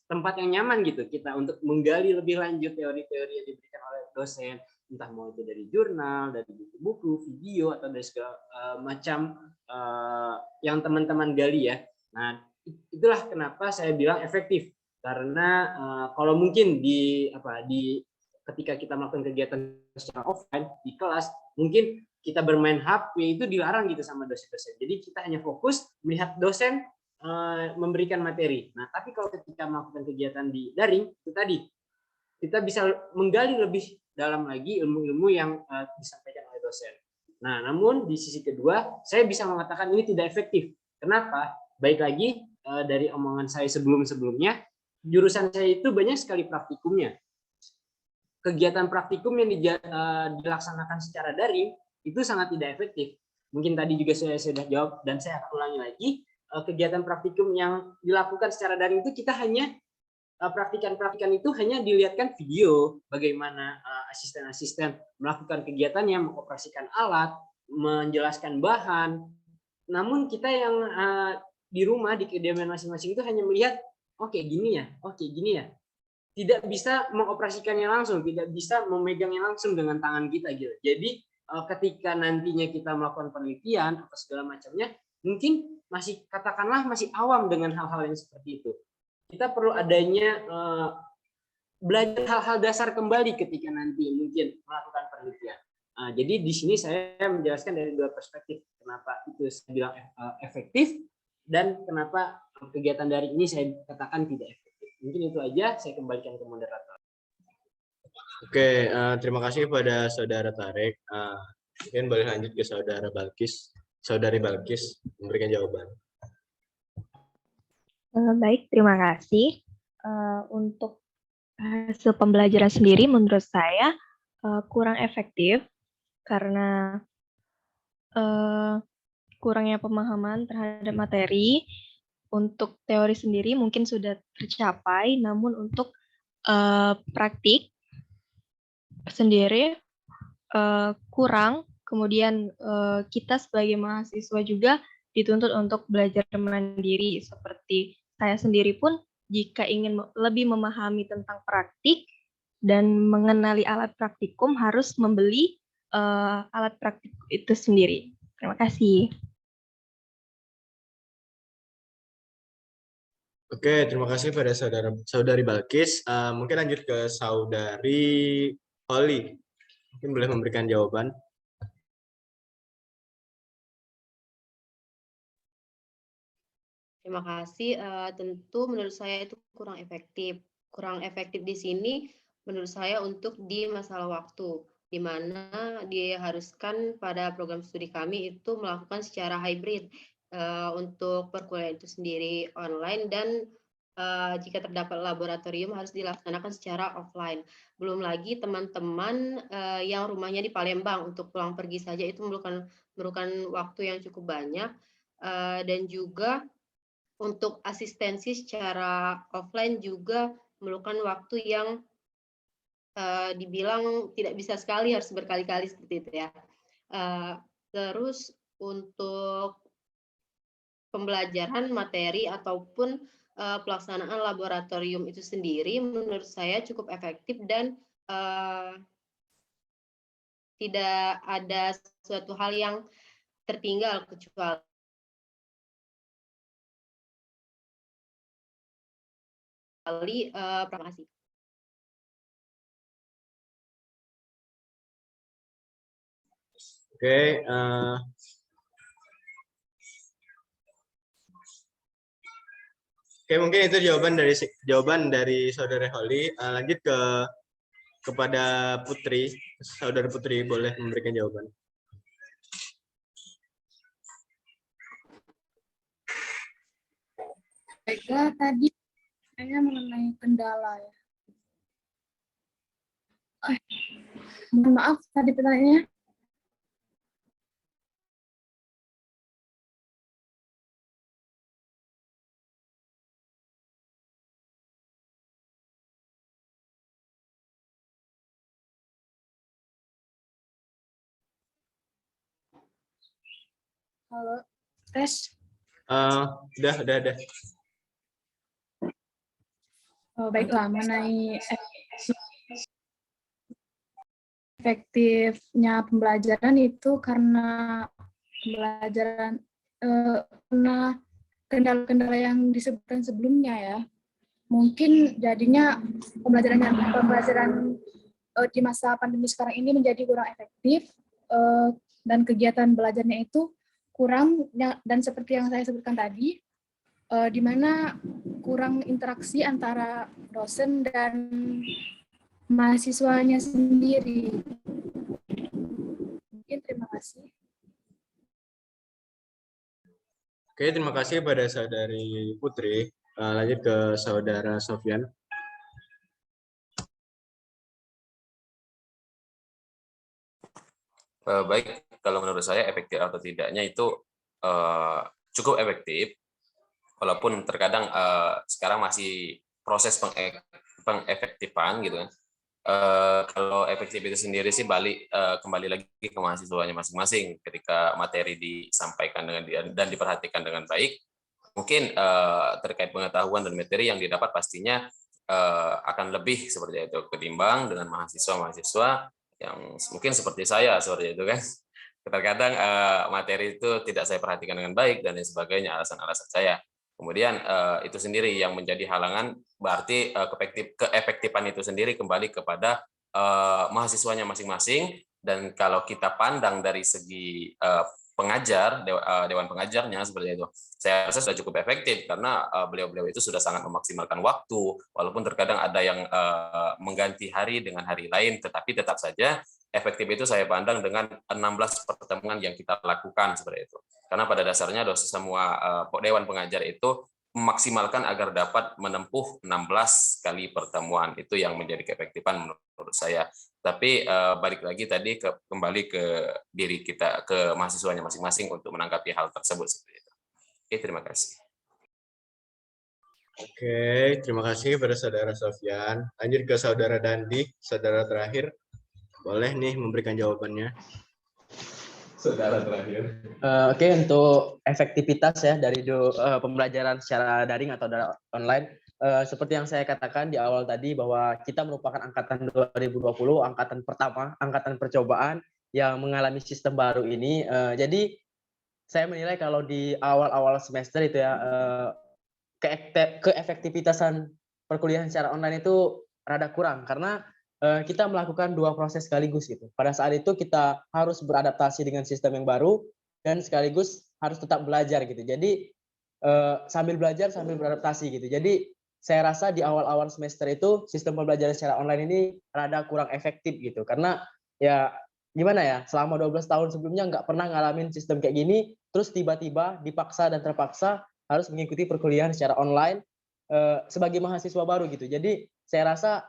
tempat yang nyaman gitu kita untuk menggali lebih lanjut teori-teori yang diberikan oleh dosen, entah mau itu dari jurnal, dari buku-buku, video, atau dari segala macam yang teman-teman gali ya. Nah, itulah kenapa saya bilang efektif, karena kalau mungkin ketika kita melakukan kegiatan secara offline di kelas, mungkin kita bermain HP itu dilarang gitu sama dosen-dosen. Jadi kita hanya fokus melihat dosen memberikan materi. Nah, tapi kalau ketika melakukan kegiatan di daring itu tadi kita bisa menggali lebih dalam lagi ilmu-ilmu yang disampaikan oleh dosen. Nah, namun di sisi kedua, saya bisa mengatakan ini tidak efektif. Kenapa? Baik lagi dari omongan saya sebelum-sebelumnya, jurusan saya itu banyak sekali praktikumnya. Kegiatan praktikum yang dilaksanakan secara daring itu sangat tidak efektif. Mungkin tadi juga saya sudah jawab dan saya akan ulangi lagi. Kegiatan praktikum yang dilakukan secara daring itu kita hanya praktikan itu hanya dilihatkan video bagaimana asisten-asisten melakukan kegiatannya, mengoperasikan alat, menjelaskan bahan. Namun kita yang di rumah di kediaman masing-masing itu hanya melihat oke gini ya. Tidak bisa mengoperasikannya langsung, tidak bisa memegangnya langsung dengan tangan kita gitu. Jadi ketika nantinya kita melakukan penelitian atau segala macamnya, mungkin masih awam dengan hal-hal yang seperti itu. Kita perlu adanya belajar hal-hal dasar kembali ketika nanti mungkin melakukan penelitian. Jadi di sini saya menjelaskan dari dua perspektif kenapa itu saya bilang efektif dan kenapa kegiatan daring ini saya katakan tidak efektif. Mungkin itu aja, saya kembalikan ke moderator. Oke, terima kasih kepada saudara Tarik. Mungkin boleh lanjut ke saudari Balkis memberikan jawaban. Baik, terima kasih. Untuk hasil pembelajaran sendiri menurut saya kurang efektif karena kurangnya pemahaman terhadap materi. Untuk teori sendiri mungkin sudah tercapai, namun untuk praktik sendiri kurang. Kemudian kita sebagai mahasiswa juga dituntut untuk belajar mandiri. Seperti saya sendiri pun jika ingin lebih memahami tentang praktik dan mengenali alat praktikum harus membeli alat praktik itu sendiri. Terima kasih. Oke, terima kasih pada saudari Balkis. Mungkin lanjut ke saudari Holly. Mungkin boleh memberikan jawaban. Terima kasih. Tentu menurut saya itu kurang efektif. Kurang efektif di sini menurut saya untuk di masalah waktu, di mana diharuskan pada program studi kami itu melakukan secara hybrid untuk perkuliahan itu sendiri online dan jika terdapat laboratorium harus dilaksanakan secara offline. Belum lagi teman-teman yang rumahnya di Palembang untuk pulang pergi saja itu memerlukan waktu yang cukup banyak dan juga untuk asistensi secara offline juga memerlukan waktu yang dibilang tidak bisa sekali, harus berkali-kali seperti itu ya. Terus untuk pembelajaran materi ataupun pelaksanaan laboratorium itu sendiri menurut saya cukup efektif dan tidak ada suatu hal yang tertinggal kecuali proklamasi. Oke, Oke, mungkin itu jawaban dari saudara Holly. Lanjut kepada Putri. Saudara Putri boleh memberikan jawaban. Baiklah, tadi saya mengenai kendala ya. Mohon maaf, tadi pertanyaannya. Halo, tes. Udah. Oh, baiklah, mengenai efektifnya pembelajaran itu karena pembelajaran karena kendala-kendala yang disebutkan sebelumnya ya. Mungkin jadinya pembelajaran di masa pandemi sekarang ini menjadi kurang efektif dan kegiatan belajarnya itu kurang, dan seperti yang saya sebutkan tadi, di mana kurang interaksi antara dosen dan mahasiswanya sendiri. Mungkin terima kasih. Oke, terima kasih pada saudari Putri. Lanjut ke saudara Sofyan. Baik, kalau menurut saya efektif atau tidaknya itu cukup efektif, walaupun terkadang sekarang masih proses pengefektifan gitu kan. Kalau efektif itu sendiri sih kembali lagi ke mahasiswanya masing-masing ketika materi disampaikan dan diperhatikan dengan baik. Mungkin terkait pengetahuan dan materi yang didapat pastinya akan lebih seperti itu ketimbang dengan mahasiswa-mahasiswa yang mungkin seperti saya seperti itu kan. Terkadang materi itu tidak saya perhatikan dengan baik dan lain sebagainya, alasan-alasan saya. Kemudian itu sendiri yang menjadi halangan, berarti keefektifan itu sendiri kembali kepada mahasiswanya masing-masing. Dan kalau kita pandang dari segi pengajar, dewan pengajarnya seperti itu, saya rasa sudah cukup efektif karena beliau-beliau itu sudah sangat memaksimalkan waktu, walaupun terkadang ada yang mengganti hari dengan hari lain, tetapi tetap saja efektif itu saya pandang dengan 16 pertemuan yang kita lakukan seperti itu. Karena pada dasarnya semua dewan pengajar itu memaksimalkan agar dapat menempuh 16 kali pertemuan. Itu yang menjadi keefektifan menurut saya. Tapi balik lagi tadi kembali ke diri kita, ke mahasiswanya masing-masing untuk menanggapi hal tersebut seperti itu. Oke, terima kasih. Oke, terima kasih pada saudara Sofyan. Lanjut ke saudara Dandi, saudara terakhir. Boleh nih memberikan jawabannya. Saudara terakhir. Oke, untuk efektivitas ya dari pembelajaran secara daring atau online, seperti yang saya katakan di awal tadi bahwa kita merupakan angkatan 2020, angkatan pertama, angkatan percobaan yang mengalami sistem baru ini. Jadi saya menilai kalau di awal-awal semester itu ya, keefektivitasan perkuliahan secara online itu rada kurang karena kita melakukan 2 proses sekaligus gitu. Pada saat itu kita harus beradaptasi dengan sistem yang baru dan sekaligus harus tetap belajar gitu. Jadi sambil belajar sambil beradaptasi gitu. Jadi saya rasa di awal-awal semester itu sistem pembelajaran secara online ini rada kurang efektif gitu. Karena ya gimana ya, selama 12 tahun sebelumnya nggak pernah ngalamin sistem kayak gini, terus tiba-tiba dipaksa dan terpaksa harus mengikuti perkuliahan secara online sebagai mahasiswa baru gitu. Jadi saya rasa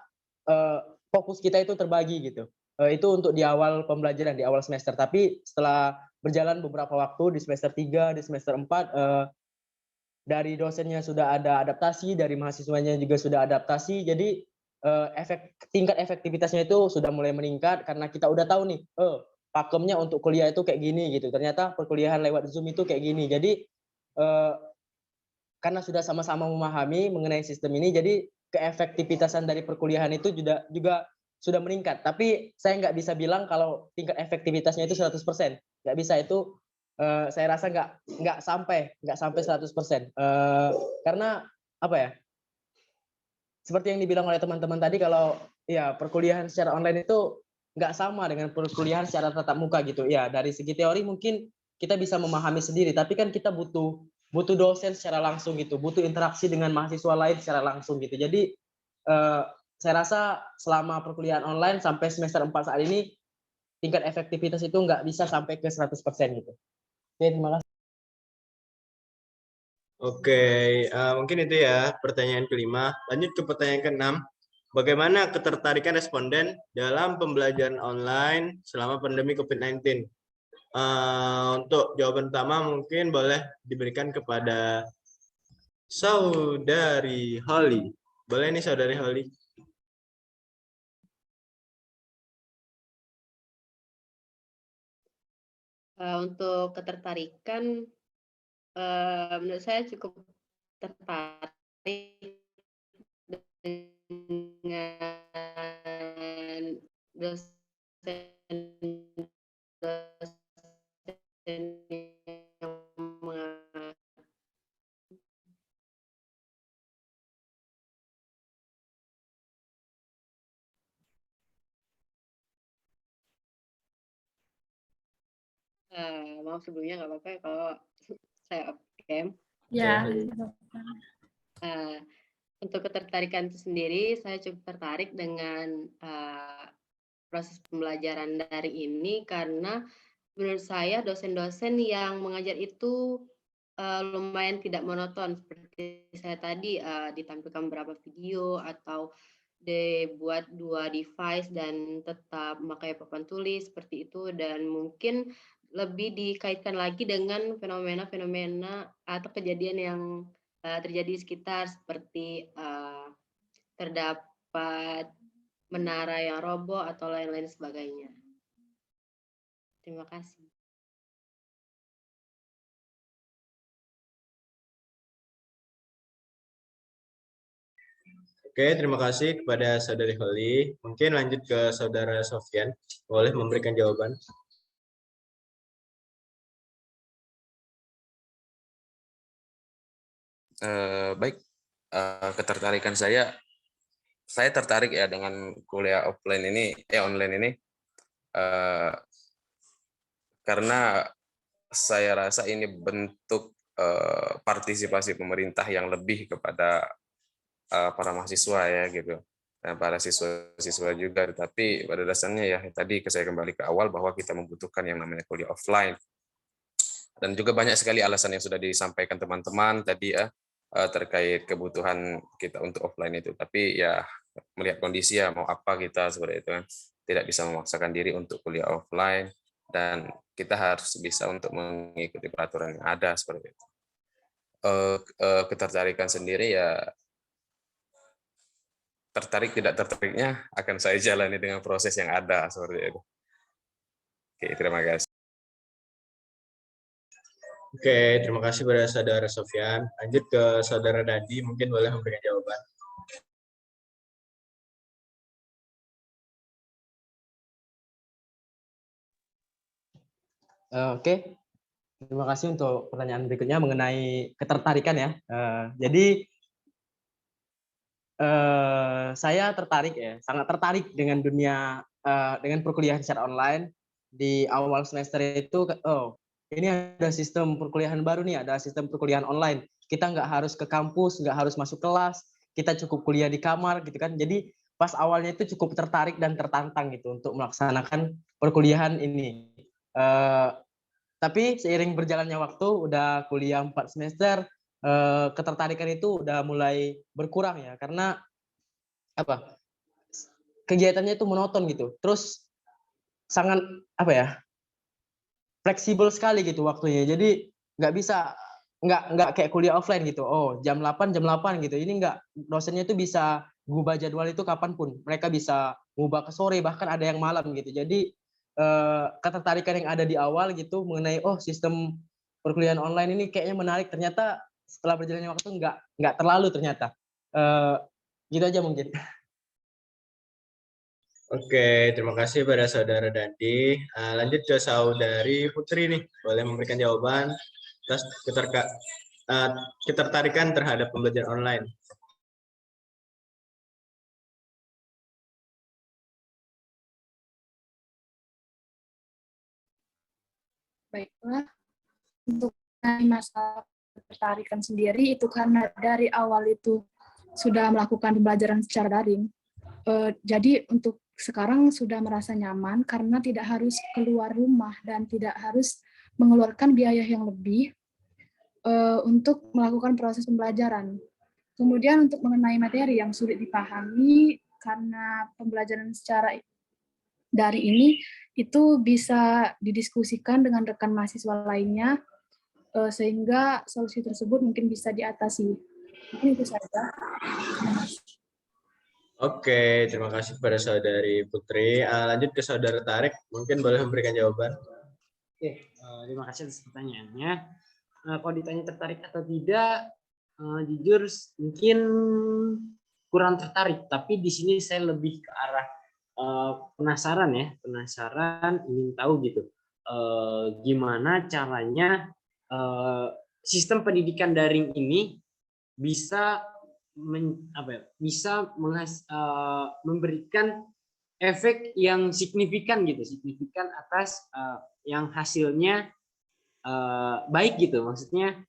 fokus kita itu terbagi gitu. Itu untuk di awal pembelajaran, di awal semester. Tapi setelah berjalan beberapa waktu di semester 3, di semester 4, dari dosennya sudah ada adaptasi, dari mahasiswanya juga sudah adaptasi. Jadi tingkat efektivitasnya itu sudah mulai meningkat karena kita udah tahu nih, pakemnya untuk kuliah itu kayak gini gitu. Ternyata perkuliahan lewat Zoom itu kayak gini. Jadi karena sudah sama-sama memahami mengenai sistem ini, jadi keefektivitasan dari perkuliahan itu juga sudah meningkat. Tapi saya nggak bisa bilang kalau tingkat efektivitasnya itu 100%. Nggak bisa, itu saya rasa nggak sampai 100%. Karena apa ya? Seperti yang dibilang oleh teman-teman tadi, kalau ya perkuliahan secara online itu nggak sama dengan perkuliahan secara tatap muka gitu. Ya dari segi teori mungkin kita bisa memahami sendiri, tapi kan kita butuh dosen secara langsung gitu, butuh interaksi dengan mahasiswa lain secara langsung gitu. Jadi saya rasa selama perkuliahan online sampai semester 4 saat ini tingkat efektivitas itu nggak bisa sampai ke 100% gitu. Oke, terima kasih. Oke, mungkin itu ya pertanyaan kelima. Lanjut ke pertanyaan keenam. Bagaimana ketertarikan responden dalam pembelajaran online selama pandemi COVID-19? Untuk jawaban pertama mungkin boleh diberikan kepada Saudari Holly. Boleh nih Saudari Holly? Untuk ketertarikan, menurut saya cukup tertarik dengan dosen yang maaf sebelumnya nggak apa-apa ya kalau saya off cam. Ya. Untuk ketertarikan itu sendiri, saya cukup tertarik dengan proses pembelajaran daring ini karena menurut saya dosen-dosen yang mengajar itu lumayan tidak monoton. Seperti saya tadi ditampilkan beberapa video atau dibuat 2 device dan tetap memakai papan tulis seperti itu, dan mungkin lebih dikaitkan lagi dengan fenomena-fenomena atau kejadian yang terjadi di sekitar seperti terdapat menara yang roboh atau lain-lain sebagainya. Terima kasih. Oke, terima kasih kepada Saudari Holly. Mungkin lanjut ke Saudara Sofyan. Boleh memberikan jawaban. Baik, ketertarikan saya tertarik ya dengan kuliah offline ini, online ini, karena saya rasa ini bentuk partisipasi pemerintah yang lebih kepada para mahasiswa ya gitu, dan para siswa-siswa juga. Tapi pada dasarnya ya tadi saya kembali ke awal bahwa kita membutuhkan yang namanya kuliah offline, dan juga banyak sekali alasan yang sudah disampaikan teman-teman tadi ya terkait kebutuhan kita untuk offline itu. Tapi ya melihat kondisi ya mau apa kita seperti itu kan, tidak bisa memaksakan diri untuk kuliah offline, dan kita harus bisa untuk mengikuti peraturan yang ada seperti itu. Ketertarikan sendiri ya, tertarik tidak tertariknya akan saya jalani dengan proses yang ada seperti itu. Oke, terima kasih. Oke, terima kasih pada Saudara Sofyan. Lanjut ke Saudara Dadi, mungkin boleh memberikan jawaban. Oke. Terima kasih untuk pertanyaan berikutnya mengenai ketertarikan ya. Jadi saya tertarik ya, sangat tertarik dengan dunia dengan perkuliahan secara online. Di awal semester itu, oh ini ada sistem perkuliahan baru nih, ada sistem perkuliahan online. Kita nggak harus ke kampus, nggak harus masuk kelas, kita cukup kuliah di kamar gitu kan. Jadi pas awalnya itu cukup tertarik dan tertantang gitu untuk melaksanakan perkuliahan ini. Tapi seiring berjalannya waktu, udah kuliah 4 semester, ketertarikan itu udah mulai berkurang ya, karena apa? Kegiatannya itu monoton gitu. Terus sangat apa ya? Fleksibel sekali gitu waktunya. Jadi nggak bisa nggak kayak kuliah offline gitu. Oh, jam 8 gitu. Ini nggak, dosennya itu bisa ngubah jadwal itu kapanpun. Mereka bisa ngubah ke sore, bahkan ada yang malam gitu. Jadi ketertarikan yang ada di awal gitu mengenai sistem perkuliahan online ini kayaknya menarik, ternyata setelah berjalannya waktu nggak terlalu ternyata. Gitu aja mungkin. Oke, terima kasih pada Saudara Dandi. Lanjut ke Saudari Putri nih, boleh memberikan jawaban atas ketertarikan terhadap pembelajaran online. Baiklah, untuk masalah ketertarikan sendiri itu karena dari awal itu sudah melakukan pembelajaran secara daring. Jadi untuk sekarang sudah merasa nyaman karena tidak harus keluar rumah dan tidak harus mengeluarkan biaya yang lebih untuk melakukan proses pembelajaran. Kemudian untuk mengenai materi yang sulit dipahami karena pembelajaran secara dari ini itu bisa didiskusikan dengan rekan mahasiswa lainnya sehingga solusi tersebut mungkin bisa diatasi. Mungkin itu saja. Oke, terima kasih kepada Saudari Putri. Lanjut ke Saudara Tarik, mungkin boleh memberikan jawaban. Oke, terima kasih atas pertanyaannya. Kalau ditanya tertarik atau tidak, jujur mungkin kurang tertarik. Tapi di sini saya lebih ke arah penasaran ya, ingin tahu gitu. Gimana caranya sistem pendidikan daring ini bisa memberikan efek yang signifikan gitu, atas yang hasilnya baik gitu. Maksudnya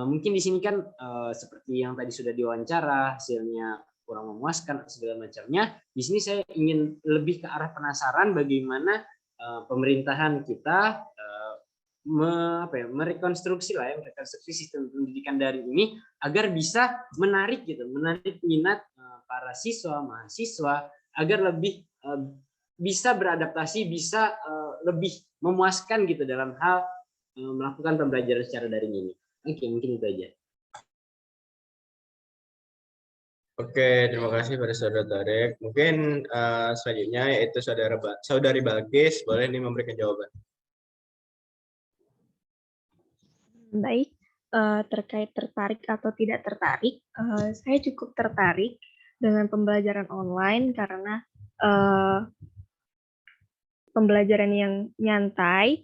mungkin di sini kan seperti yang tadi sudah diwawancara, hasilnya kurang memuaskan segala macamnya. Di sini saya ingin lebih ke arah penasaran bagaimana pemerintahan kita merekonstruksi sistem pendidikan daring ini agar bisa menarik minat para siswa mahasiswa agar lebih bisa beradaptasi, bisa lebih memuaskan gitu dalam hal melakukan pembelajaran secara daring ini. Oke, mungkin itu aja. Oke, terima kasih pada Saudara Tarik. Mungkin selanjutnya yaitu Saudari Balkis, boleh nih memberikan jawaban. Baik, terkait tertarik atau tidak tertarik, saya cukup tertarik dengan pembelajaran online karena pembelajaran yang nyantai,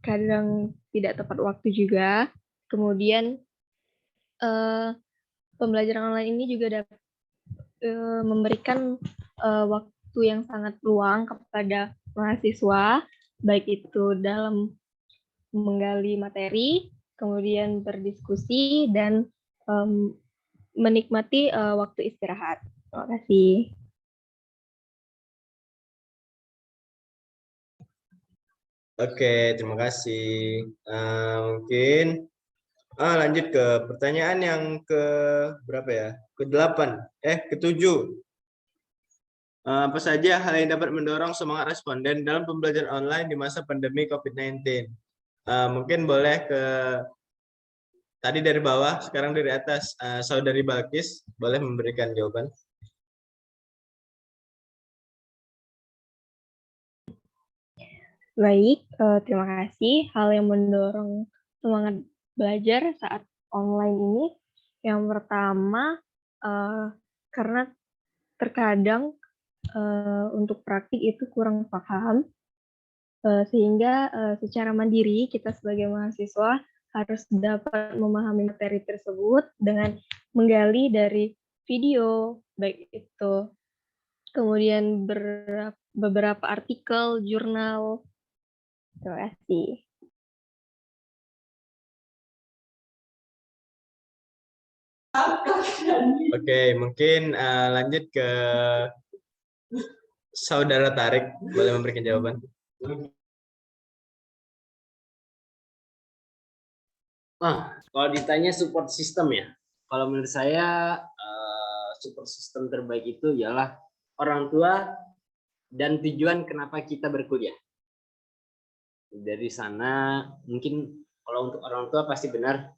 kadang tidak tepat waktu juga. Kemudian pembelajaran online ini juga dapat memberikan waktu yang sangat luang kepada mahasiswa, baik itu dalam menggali materi, kemudian berdiskusi, dan menikmati waktu istirahat. Terima kasih. Oke, terima kasih. Mungkin lanjut ke pertanyaan yang ke berapa ya? Ke-7. Apa saja hal yang dapat mendorong semangat responden dalam pembelajaran online di masa pandemi COVID-19? Mungkin boleh tadi dari bawah, sekarang dari atas. Saudari Balkis, boleh memberikan jawaban. Baik, terima kasih. Hal yang mendorong semangat belajar saat online ini, yang pertama, karena terkadang untuk praktik itu kurang paham. Sehingga secara mandiri kita sebagai mahasiswa harus dapat memahami materi tersebut dengan menggali dari video, baik itu kemudian beberapa artikel, jurnal. Terima kasih. Oke, mungkin lanjut ke Saudara Tarik, boleh memberikan jawaban. Kalau ditanya support system ya, kalau menurut saya support system terbaik itu ialah orang tua dan tujuan kenapa kita berkuliah. Dari sana mungkin kalau untuk orang tua pasti benar,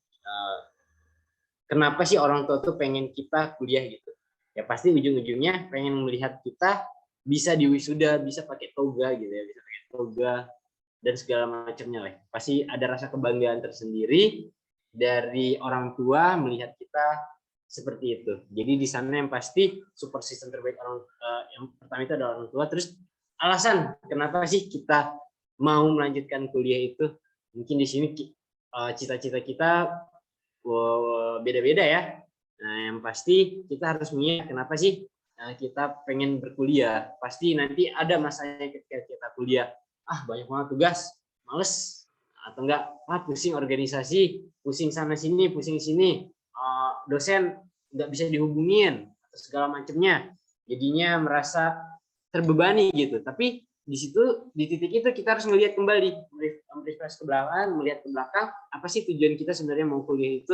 kenapa sih orang tua tuh pengen kita kuliah gitu. Ya pasti ujung-ujungnya pengen melihat kita bisa diwisuda, bisa pakai toga gitu ya, bisa pakai toga dan segala macamnya lah. Pasti ada rasa kebanggaan tersendiri dari orang tua melihat kita seperti itu. Jadi di sana yang pasti support system terbaik yang pertama itu adalah orang tua. Terus alasan kenapa sih kita mau melanjutkan kuliah itu, mungkin di sini cita-cita kita beda-beda ya. Nah, yang pasti kita harus mengingat kenapa sih kita pengen berkuliah. Pasti nanti ada masanya ketika kita kuliah, banyak banget tugas, males, atau enggak, pusing organisasi, pusing sana sini, pusing sini, dosen nggak bisa dihubungin, atau segala macamnya. Jadinya merasa terbebani gitu. Tapi di situ, di titik itu kita harus melihat kembali, merefresh ke belakang, melihat ke belakang, apa sih tujuan kita sebenarnya mau kuliah itu.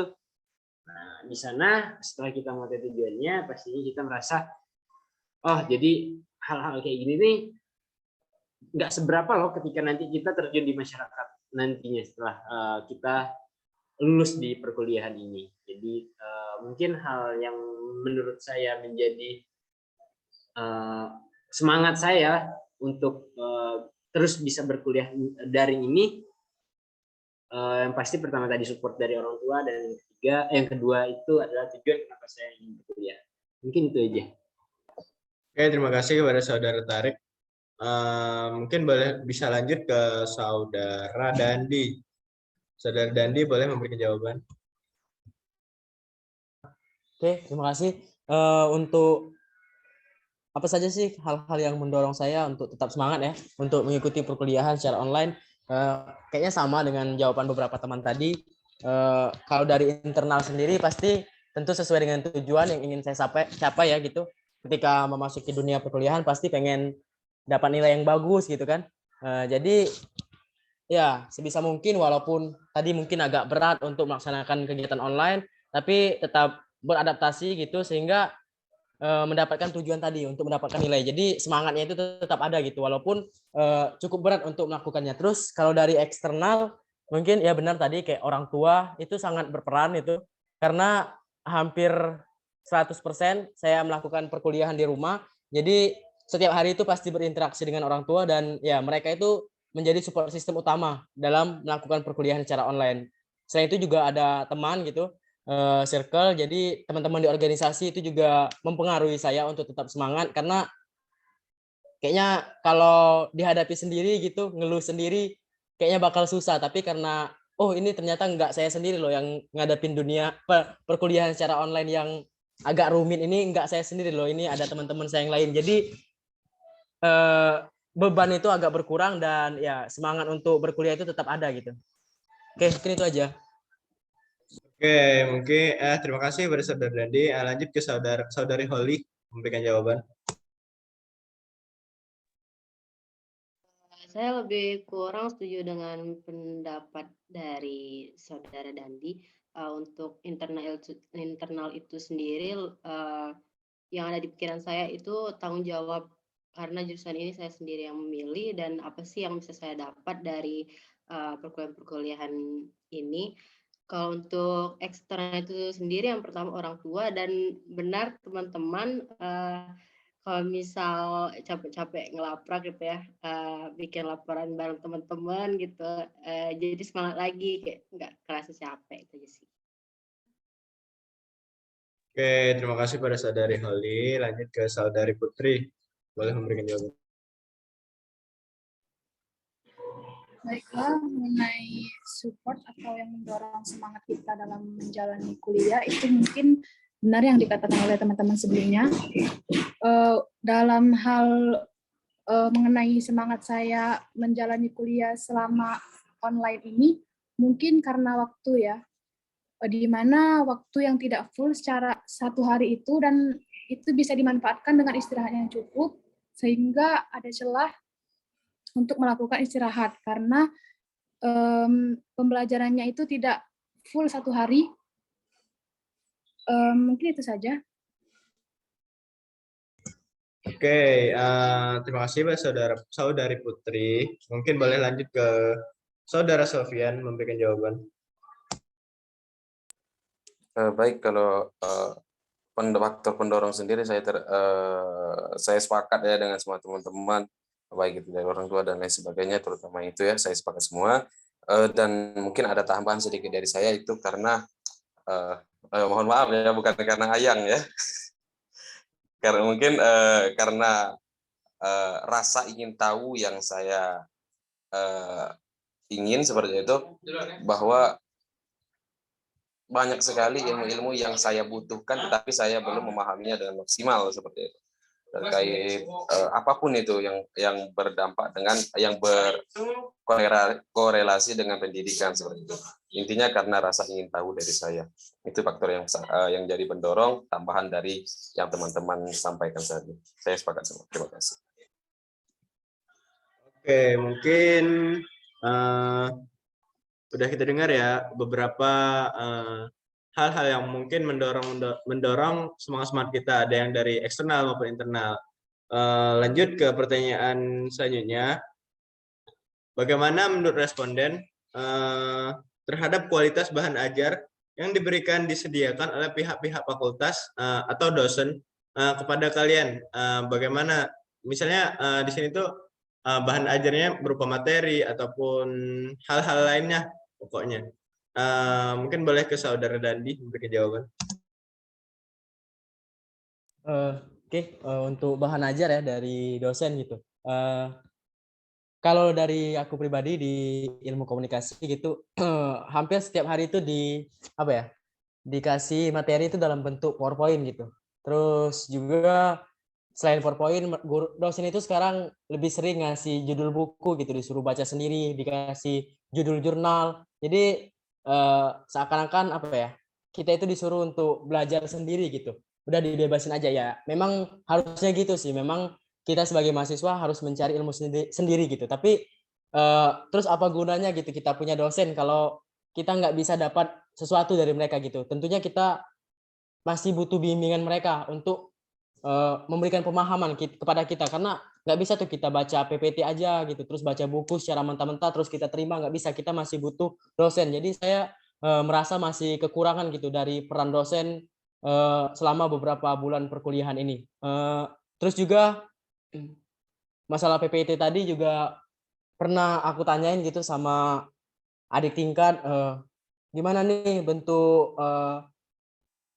Nah, di sana setelah kita mengetahui tujuannya, pastinya kita merasa, jadi hal-hal kayak gini nih nggak seberapa loh ketika nanti kita terjun di masyarakat nantinya setelah kita lulus di perkuliahan ini. Jadi mungkin hal yang menurut saya menjadi semangat saya untuk terus bisa berkuliah daring ini, yang pasti pertama tadi support dari orang tua, dan yang kedua itu adalah tujuan kenapa saya ingin berkuliah. Mungkin itu aja. Oke, terima kasih kepada Saudara Tarik. Mungkin bisa lanjut ke Saudara Dandi. Saudara Dandi boleh memberikan jawaban. Oke, terima kasih. Untuk apa saja sih hal-hal yang mendorong saya untuk tetap semangat ya untuk mengikuti perkuliahan secara online? Kayaknya sama dengan jawaban beberapa teman tadi. Kalau dari internal sendiri pasti tentu sesuai dengan tujuan yang ingin saya capai ya gitu. Ketika memasuki dunia perkuliahan pasti pengen dapat nilai yang bagus gitu kan. Jadi ya sebisa mungkin walaupun tadi mungkin agak berat untuk melaksanakan kegiatan online, tapi tetap beradaptasi gitu sehingga mendapatkan tujuan tadi untuk mendapatkan nilai. Jadi semangatnya itu tetap ada gitu walaupun cukup berat untuk melakukannya. Terus kalau dari eksternal mungkin ya benar tadi kayak orang tua itu sangat berperan itu karena hampir 100% saya melakukan perkuliahan di rumah. Jadi setiap hari itu pasti berinteraksi dengan orang tua dan ya mereka itu menjadi support system utama dalam melakukan perkuliahan secara online. Selain itu juga ada teman gitu, circle, jadi teman-teman di organisasi itu juga mempengaruhi saya untuk tetap semangat karena kayaknya kalau dihadapi sendiri gitu, ngeluh sendiri kayaknya bakal susah, tapi karena ini ternyata nggak saya sendiri loh yang ngadapin dunia perkuliahan secara online yang agak rumit ini, nggak saya sendiri loh, ini ada teman-teman saya yang lain. Jadi beban itu agak berkurang dan ya semangat untuk berkuliah itu tetap ada gitu. Oke, mungkin itu aja. Oke, mungkin terima kasih kepada Saudara Dandi. Lanjut ke Saudari Holly memberikan jawaban. Saya lebih kurang setuju dengan pendapat dari Saudara Dandi. Untuk internal itu sendiri, yang ada di pikiran saya itu tanggung jawab, karena jurusan ini saya sendiri yang memilih, dan apa sih yang bisa saya dapat dari perkuliahan ini. Kalau untuk eksternal itu sendiri, yang pertama orang tua, dan benar teman-teman, kalau misal capek-capek ngelaprak gitu ya, bikin laporan bareng teman-teman gitu, jadi semangat lagi, kayak nggak kerasa capek, itu aja sih. Oke, terima kasih pada Saudari Holly. Lanjut ke Saudari Putri. Boleh memberikan jawaban. Baiklah, mengenai support atau yang mendorong semangat kita dalam menjalani kuliah, itu mungkin benar yang dikatakan oleh teman-teman sebelumnya. Dalam hal mengenai semangat saya menjalani kuliah selama online ini, mungkin karena waktu ya, di mana waktu yang tidak full secara satu hari itu, dan itu bisa dimanfaatkan dengan istirahat yang cukup, sehingga ada celah untuk melakukan istirahat, karena pembelajarannya itu tidak full satu hari. Mungkin itu saja. Oke, terima kasih Mbak Saudari Putri. Mungkin boleh lanjut ke Saudara Sofian memberikan jawaban. Baik, kalau faktor pendorong sendiri saya sepakat ya dengan semua teman-teman, baik itu dari orang tua dan lain sebagainya, terutama itu ya saya sepakat semua. Dan mungkin ada tambahan sedikit dari saya itu karena mohon maaf ya, bukan karena Ayang ya, karena mungkin karena rasa ingin tahu yang saya ingin seperti itu, bahwa banyak sekali ilmu-ilmu yang saya butuhkan tetapi saya belum memahaminya dengan maksimal seperti itu, terkait apapun itu yang berdampak dengan yang berkorelasi dengan pendidikan seperti itu. Intinya karena rasa ingin tahu dari saya, itu faktor yang jadi pendorong tambahan dari yang teman-teman sampaikan tadi. Saya sepakat semua. Terima kasih. Oke, mungkin sudah kita dengar ya beberapa hal-hal yang mungkin mendorong semangat kita, ada yang dari eksternal maupun internal. Lanjut ke pertanyaan selanjutnya. Bagaimana menurut responden terhadap kualitas bahan ajar yang disediakan oleh pihak-pihak fakultas atau dosen kepada kalian? Bagaimana misalnya di sini tuh bahan ajarnya berupa materi ataupun hal-hal lainnya pokoknya. Mungkin boleh ke Saudara Dandi memberikan jawaban. Oke, untuk bahan ajar ya dari dosen gitu. Kalau dari aku pribadi di ilmu komunikasi gitu, hampir setiap hari itu dikasih materi itu dalam bentuk PowerPoint gitu. Terus juga selain PowerPoint, dosen itu sekarang lebih sering ngasih judul buku gitu, disuruh baca sendiri, dikasih judul jurnal. Jadi seakan-akan kita itu disuruh untuk belajar sendiri gitu. Udah dibebasin aja ya. Memang harusnya gitu sih. Memang kita sebagai mahasiswa harus mencari ilmu sendiri gitu. Tapi terus apa gunanya gitu kita punya dosen kalau kita nggak bisa dapat sesuatu dari mereka gitu. Tentunya kita masih butuh bimbingan mereka untuk memberikan pemahaman kepada kita, karena nggak bisa tuh kita baca PPT aja gitu terus baca buku secara mentah-mentah terus kita terima, nggak bisa, kita masih butuh dosen. Jadi saya merasa masih kekurangan gitu dari peran dosen selama beberapa bulan perkuliahan ini. Terus juga masalah PPT tadi juga pernah aku tanyain gitu sama adik tingkat, gimana nih bentuk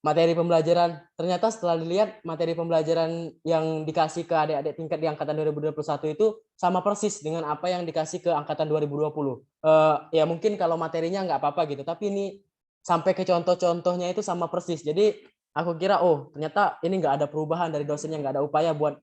materi pembelajaran. Ternyata setelah dilihat materi pembelajaran yang dikasih ke adik-adik tingkat di angkatan 2021 itu sama persis dengan apa yang dikasih ke angkatan 2020. Ya mungkin kalau materinya nggak apa-apa gitu, tapi ini sampai ke contoh-contohnya itu sama persis. Jadi aku kira ternyata ini nggak ada perubahan dari dosennya, nggak ada upaya buat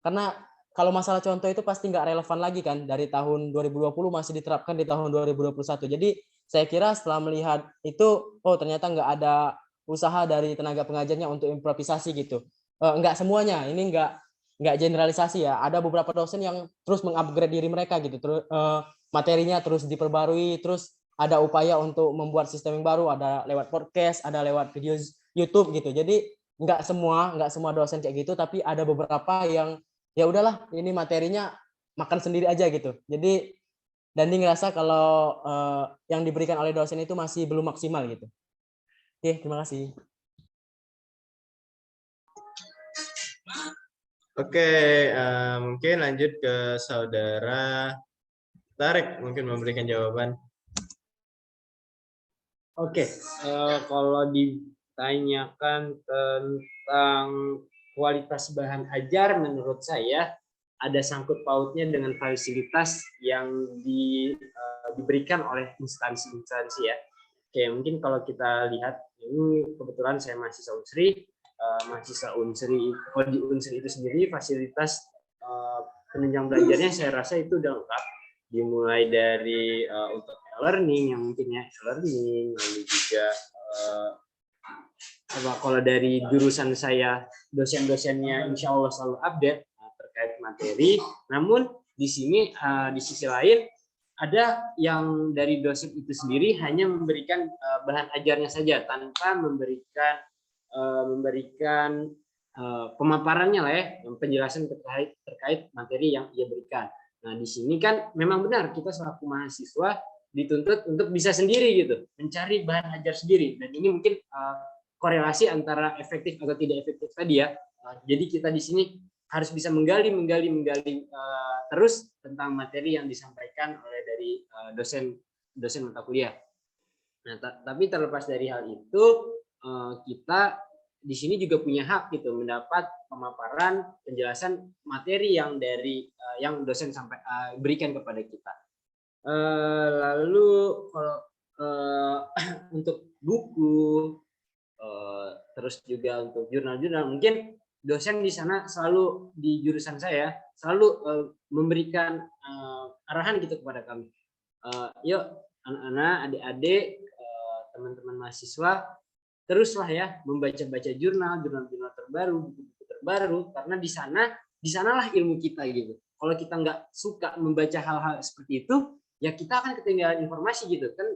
karena kalau masalah contoh itu pasti nggak relevan lagi kan, dari tahun 2020 masih diterapkan di tahun 2021. Jadi saya kira setelah melihat itu, ternyata nggak ada usaha dari tenaga pengajarnya untuk improvisasi gitu. Enggak semuanya, ini enggak generalisasi ya. Ada beberapa dosen yang terus mengupgrade diri mereka gitu. Terus materinya terus diperbarui, terus ada upaya untuk membuat sistem yang baru, ada lewat podcast, ada lewat video YouTube gitu. Jadi enggak semua dosen kayak gitu, tapi ada beberapa yang ya udahlah, ini materinya makan sendiri aja gitu. Jadi Dandi ngerasa kalau yang diberikan oleh dosen itu masih belum maksimal gitu. Oke, terima kasih. Oke, mungkin lanjut ke Saudara Tarik, mungkin memberikan jawaban. Oke, kalau ditanyakan tentang kualitas bahan ajar, menurut saya ada sangkut pautnya dengan fasilitas yang diberikan oleh instansi-instansi ya. Oke, mungkin kalau kita lihat ini kebetulan saya mahasiswa Unsri, kalau di Unsri itu sendiri fasilitas penunjang belajarnya saya rasa itu udah lengkap, dimulai dari untuk e-learning yang mungkin ya e-learning, lalu juga kalau dari jurusan saya dosen-dosennya insya Allah selalu update terkait materi. Namun di sini di sisi lain ada yang dari dosen itu sendiri hanya memberikan bahan ajarnya saja tanpa memberikan pemaparannya lah ya, penjelasan terkait materi yang ia berikan. Nah di sini kan memang benar kita selaku mahasiswa dituntut untuk bisa sendiri gitu, mencari bahan ajar sendiri. Dan ini mungkin korelasi antara efektif atau tidak efektif tadi ya. Jadi kita di sini harus bisa menggali terus tentang materi yang disampaikan oleh dari dosen mata kuliah. Nah, tapi terlepas dari hal itu, kita di sini juga punya hak gitu mendapat pemaparan penjelasan materi yang dari yang dosen berikan kepada kita. Lalu kalau untuk buku terus juga untuk jurnal-jurnal, mungkin dosen di sana selalu di jurusan saya selalu memberikan arahan gitu kepada kami. Yuk anak-anak, adik-adik, teman-teman mahasiswa, teruslah ya membaca-baca jurnal-jurnal terbaru, buku-buku terbaru, karena di sanalah ilmu kita gitu. Kalau kita nggak suka membaca hal-hal seperti itu, ya kita akan ketinggalan informasi gitu kan,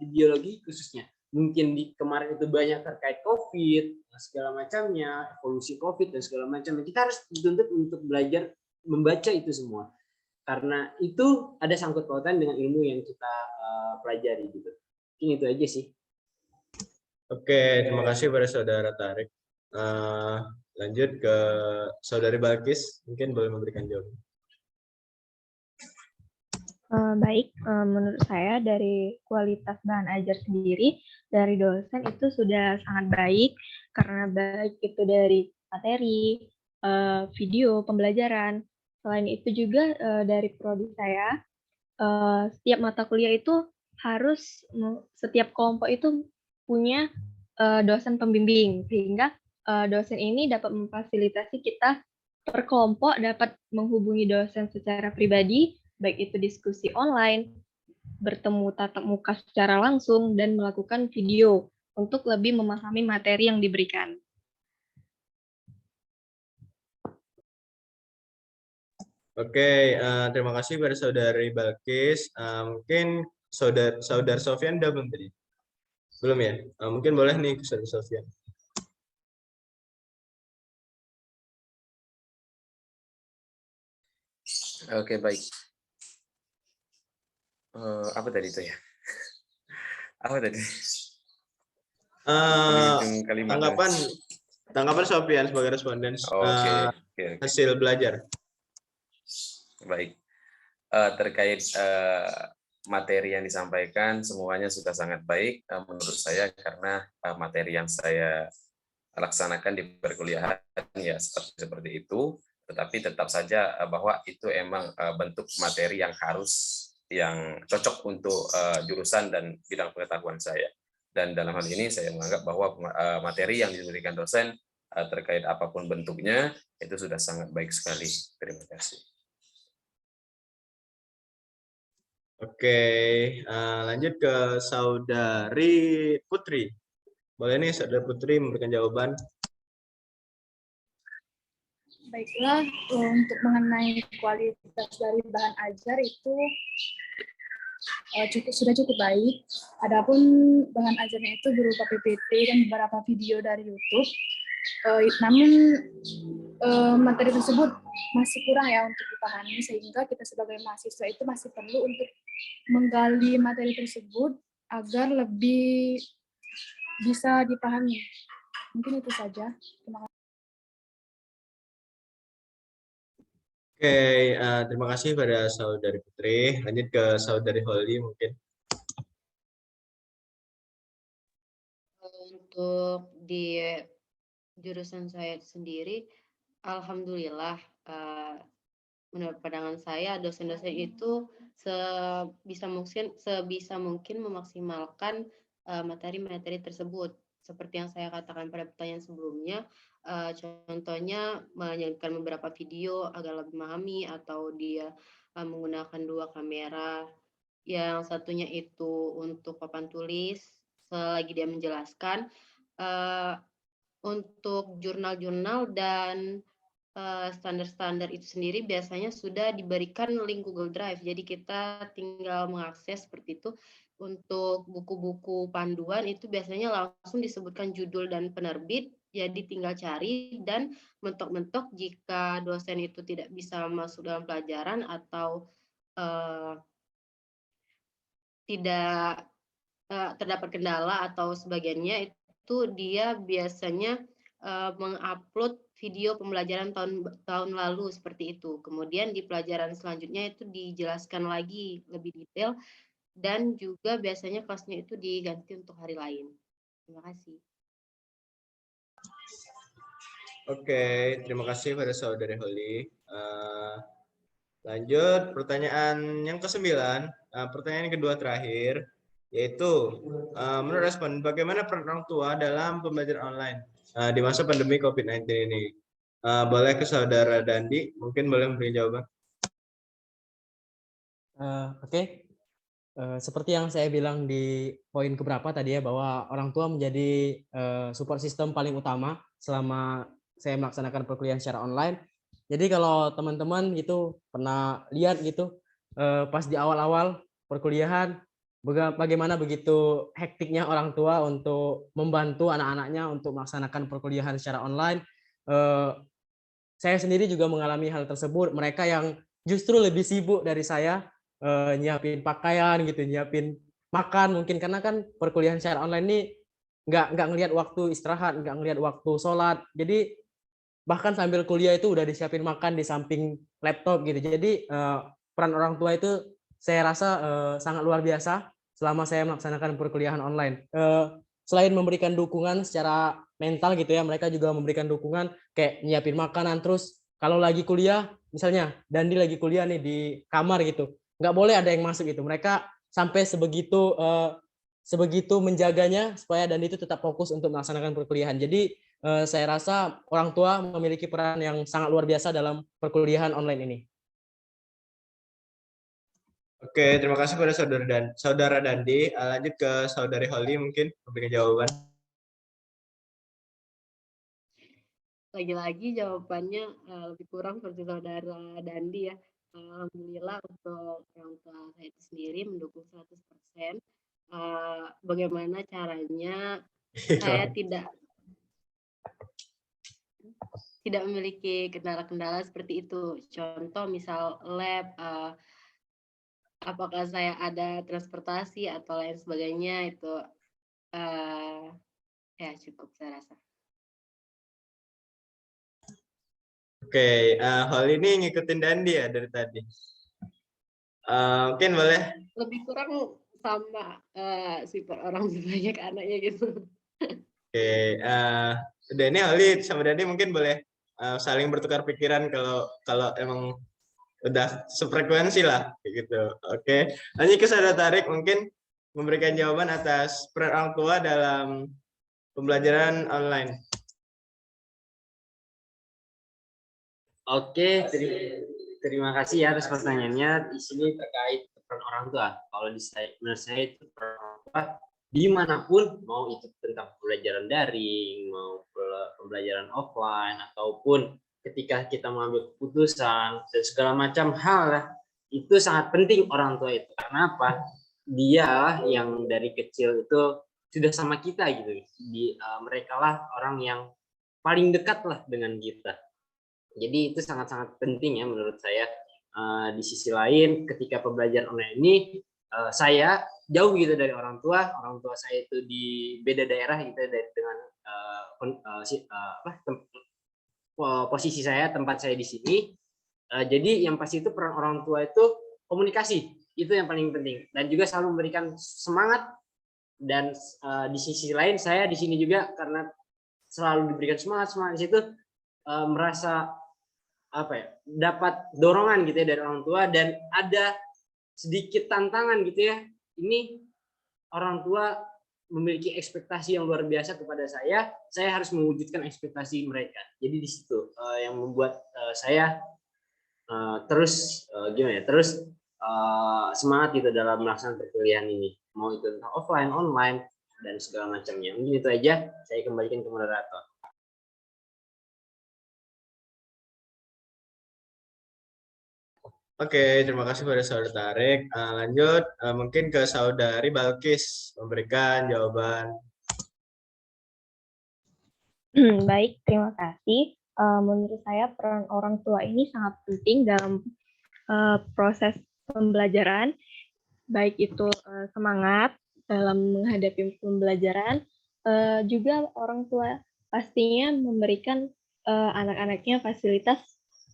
di biologi khususnya. Mungkin di kemarin itu banyak terkait COVID, segala macamnya, evolusi COVID dan segala macamnya. Kita harus dituntut untuk belajar membaca itu semua. Karena itu ada sangkut pautan dengan ilmu yang kita pelajari gitu. Mungkin itu aja sih. Oke, terima kasih pada Saudara Tarik. Lanjut ke Saudari Balkis, mungkin boleh memberikan jawaban. Baik, menurut saya dari kualitas bahan ajar sendiri dari dosen itu sudah sangat baik, karena baik itu dari materi, video, pembelajaran. Selain itu juga dari prodi saya, setiap mata kuliah itu harus setiap kelompok itu punya dosen pembimbing, sehingga dosen ini dapat memfasilitasi kita per kelompok dapat menghubungi dosen secara pribadi, baik itu diskusi online, bertemu tatap muka secara langsung, dan melakukan video untuk lebih memahami materi yang diberikan. Oke, terima kasih pada Saudari Balkis. Mungkin Saudara Sofyan udah belum tadi? Belum ya? Mungkin boleh nih Saudara Sofyan. Oke, baik. Apa tadi itu ya? Apa tadi? Tanggapan Sofyan sebagai responden hasil belajar. Baik. Terkait materi yang disampaikan semuanya sudah sangat baik menurut saya, karena materi yang saya laksanakan di perkuliahan ya seperti itu, tetapi tetap saja bahwa itu emang bentuk materi yang cocok untuk jurusan dan bidang pengetahuan saya. Dan dalam hal ini saya menganggap bahwa materi yang diberikan dosen terkait apapun bentuknya itu sudah sangat baik sekali. Terima kasih. Oke, lanjut ke Saudari Putri. Boleh nih Saudari Putri memberikan jawaban. Baiklah, untuk mengenai kualitas dari bahan ajar itu sudah cukup baik. Adapun bahan ajarnya itu berupa PPT dan beberapa video dari YouTube. Namun materi tersebut masih kurang ya untuk dipahami, sehingga kita sebagai mahasiswa itu masih perlu untuk menggali materi tersebut agar lebih bisa dipahami. Mungkin itu saja. Terima kasih. Oke, terima kasih pada Saudari Putri. Lanjut ke Saudari Holly mungkin. Untuk di jurusan saya sendiri, alhamdulillah menurut pandangan saya dosen-dosen itu sebisa mungkin memaksimalkan materi-materi tersebut. Seperti yang saya katakan pada pertanyaan sebelumnya, contohnya menyelipkan beberapa video agar lebih memahami, atau dia menggunakan 2 kamera. Yang satunya itu untuk papan tulis selagi dia menjelaskan. Untuk jurnal-jurnal dan standar-standar itu sendiri biasanya sudah diberikan link Google Drive. Jadi kita tinggal mengakses seperti itu. Untuk buku-buku panduan itu biasanya langsung disebutkan judul dan penerbit. Jadi tinggal cari dan mentok-mentok jika dosen itu tidak bisa masuk dalam pelajaran atau tidak terdapat kendala atau sebagiannya, itu dia biasanya mengupload video pembelajaran tahun lalu seperti itu. Kemudian di pelajaran selanjutnya itu dijelaskan lagi lebih detail, dan juga biasanya kelasnya itu diganti untuk hari lain. Terima kasih. Oke, terima kasih pada Saudari Holly. Lanjut pertanyaan yang ke-9, pertanyaan kedua terakhir, yaitu menurut respon bagaimana peran orang tua dalam pembelajaran online di masa pandemi COVID-19 ini? Boleh ke Saudara Dandi, mungkin boleh memberi jawaban. Oke. Seperti yang saya bilang di poin keberapa tadi ya, bahwa orang tua menjadi support system paling utama selama saya melaksanakan perkuliahan secara online. Jadi kalau teman-teman gitu pernah lihat gitu pas di awal-awal perkuliahan bagaimana begitu hektiknya orang tua untuk membantu anak-anaknya untuk melaksanakan perkuliahan secara online. Saya sendiri juga mengalami hal tersebut. Mereka yang justru lebih sibuk dari saya nyiapin pakaian gitu, nyiapin makan mungkin, karena kan perkuliahan secara online ini nggak ngelihat waktu istirahat, nggak ngelihat waktu sholat. Jadi bahkan sambil kuliah itu udah disiapin makan di samping laptop gitu. Jadi peran orang tua itu saya rasa sangat luar biasa selama saya melaksanakan perkuliahan online. Selain memberikan dukungan secara mental gitu ya, mereka juga memberikan dukungan kayak nyiapin makanan. Terus kalau lagi kuliah, misalnya Dandi lagi kuliah nih di kamar gitu, nggak boleh ada yang masuk gitu. Mereka sampai sebegitu menjaganya supaya Dandi itu tetap fokus untuk melaksanakan perkuliahan. Jadi saya rasa orang tua memiliki peran yang sangat luar biasa dalam perkuliahan online ini. Oke, terima kasih pada Saudara Dandi. Lanjut ke Saudari Holly, mungkin memberikan jawaban. Lagi-lagi jawabannya lebih kurang seperti Saudara Dandi ya. Alhamdulillah untuk orang tua saya itu sendiri mendukung 100%. Bagaimana caranya saya tidak memiliki kendala-kendala seperti itu. Contoh misal lab, apakah saya ada transportasi atau lain sebagainya, itu ya cukup saya rasa. Oke, Holly ini ngikutin Dandi ya dari tadi. Mungkin boleh. Lebih kurang sama sifat orang banyak anaknya gitu. Oke, udah ini Holly sama Dandi mungkin boleh saling bertukar pikiran kalau emang udah sefrekuensi lah gitu. Oke, lanjut ke Saudara Tarik, mungkin memberikan jawaban atas peran orang tua dalam pembelajaran online. Oke, terima kasih ya atas pertanyaannya. Di sini terkait peran orang tua. Kalau menurut saya itu peran orang tua dimanapun, mau itu tentang pembelajaran daring, mau pembelajaran offline, ataupun ketika kita mengambil keputusan dan segala macam hal lah, itu sangat penting orang tua itu. Karena apa? Dia yang dari kecil itu sudah sama kita gitu. Mereka lah orang yang paling dekat lah dengan kita. Jadi itu sangat-sangat penting ya menurut saya. Di sisi lain, ketika pembelajaran online ini, saya jauh gitu dari orang tua saya itu di beda daerah gitu dengan posisi saya, tempat saya di sini. Jadi yang pasti itu peran orang tua itu komunikasi, itu yang paling penting, dan juga selalu memberikan semangat. Dan di sisi lain saya di sini juga karena selalu diberikan semangat di situ, merasa apa ya, dapat dorongan gitu ya dari orang tua, dan ada sedikit tantangan gitu ya. Ini orang tua memiliki ekspektasi yang luar biasa kepada saya harus mewujudkan ekspektasi mereka. Jadi di situ yang membuat saya terus gimana ya, terus semangat gitu dalam melaksanakan perkuliahan ini, mau itu tentang offline, online, dan segala macamnya. Mungkin itu aja, saya kembalikan ke moderator. Oke, terima kasih pada Saudara Tarik. Lanjut, mungkin ke Saudari Balkis memberikan jawaban. Baik, terima kasih. Menurut saya peran orang tua ini sangat penting dalam proses pembelajaran, baik itu semangat dalam menghadapi pembelajaran, juga orang tua pastinya memberikan anak-anaknya fasilitas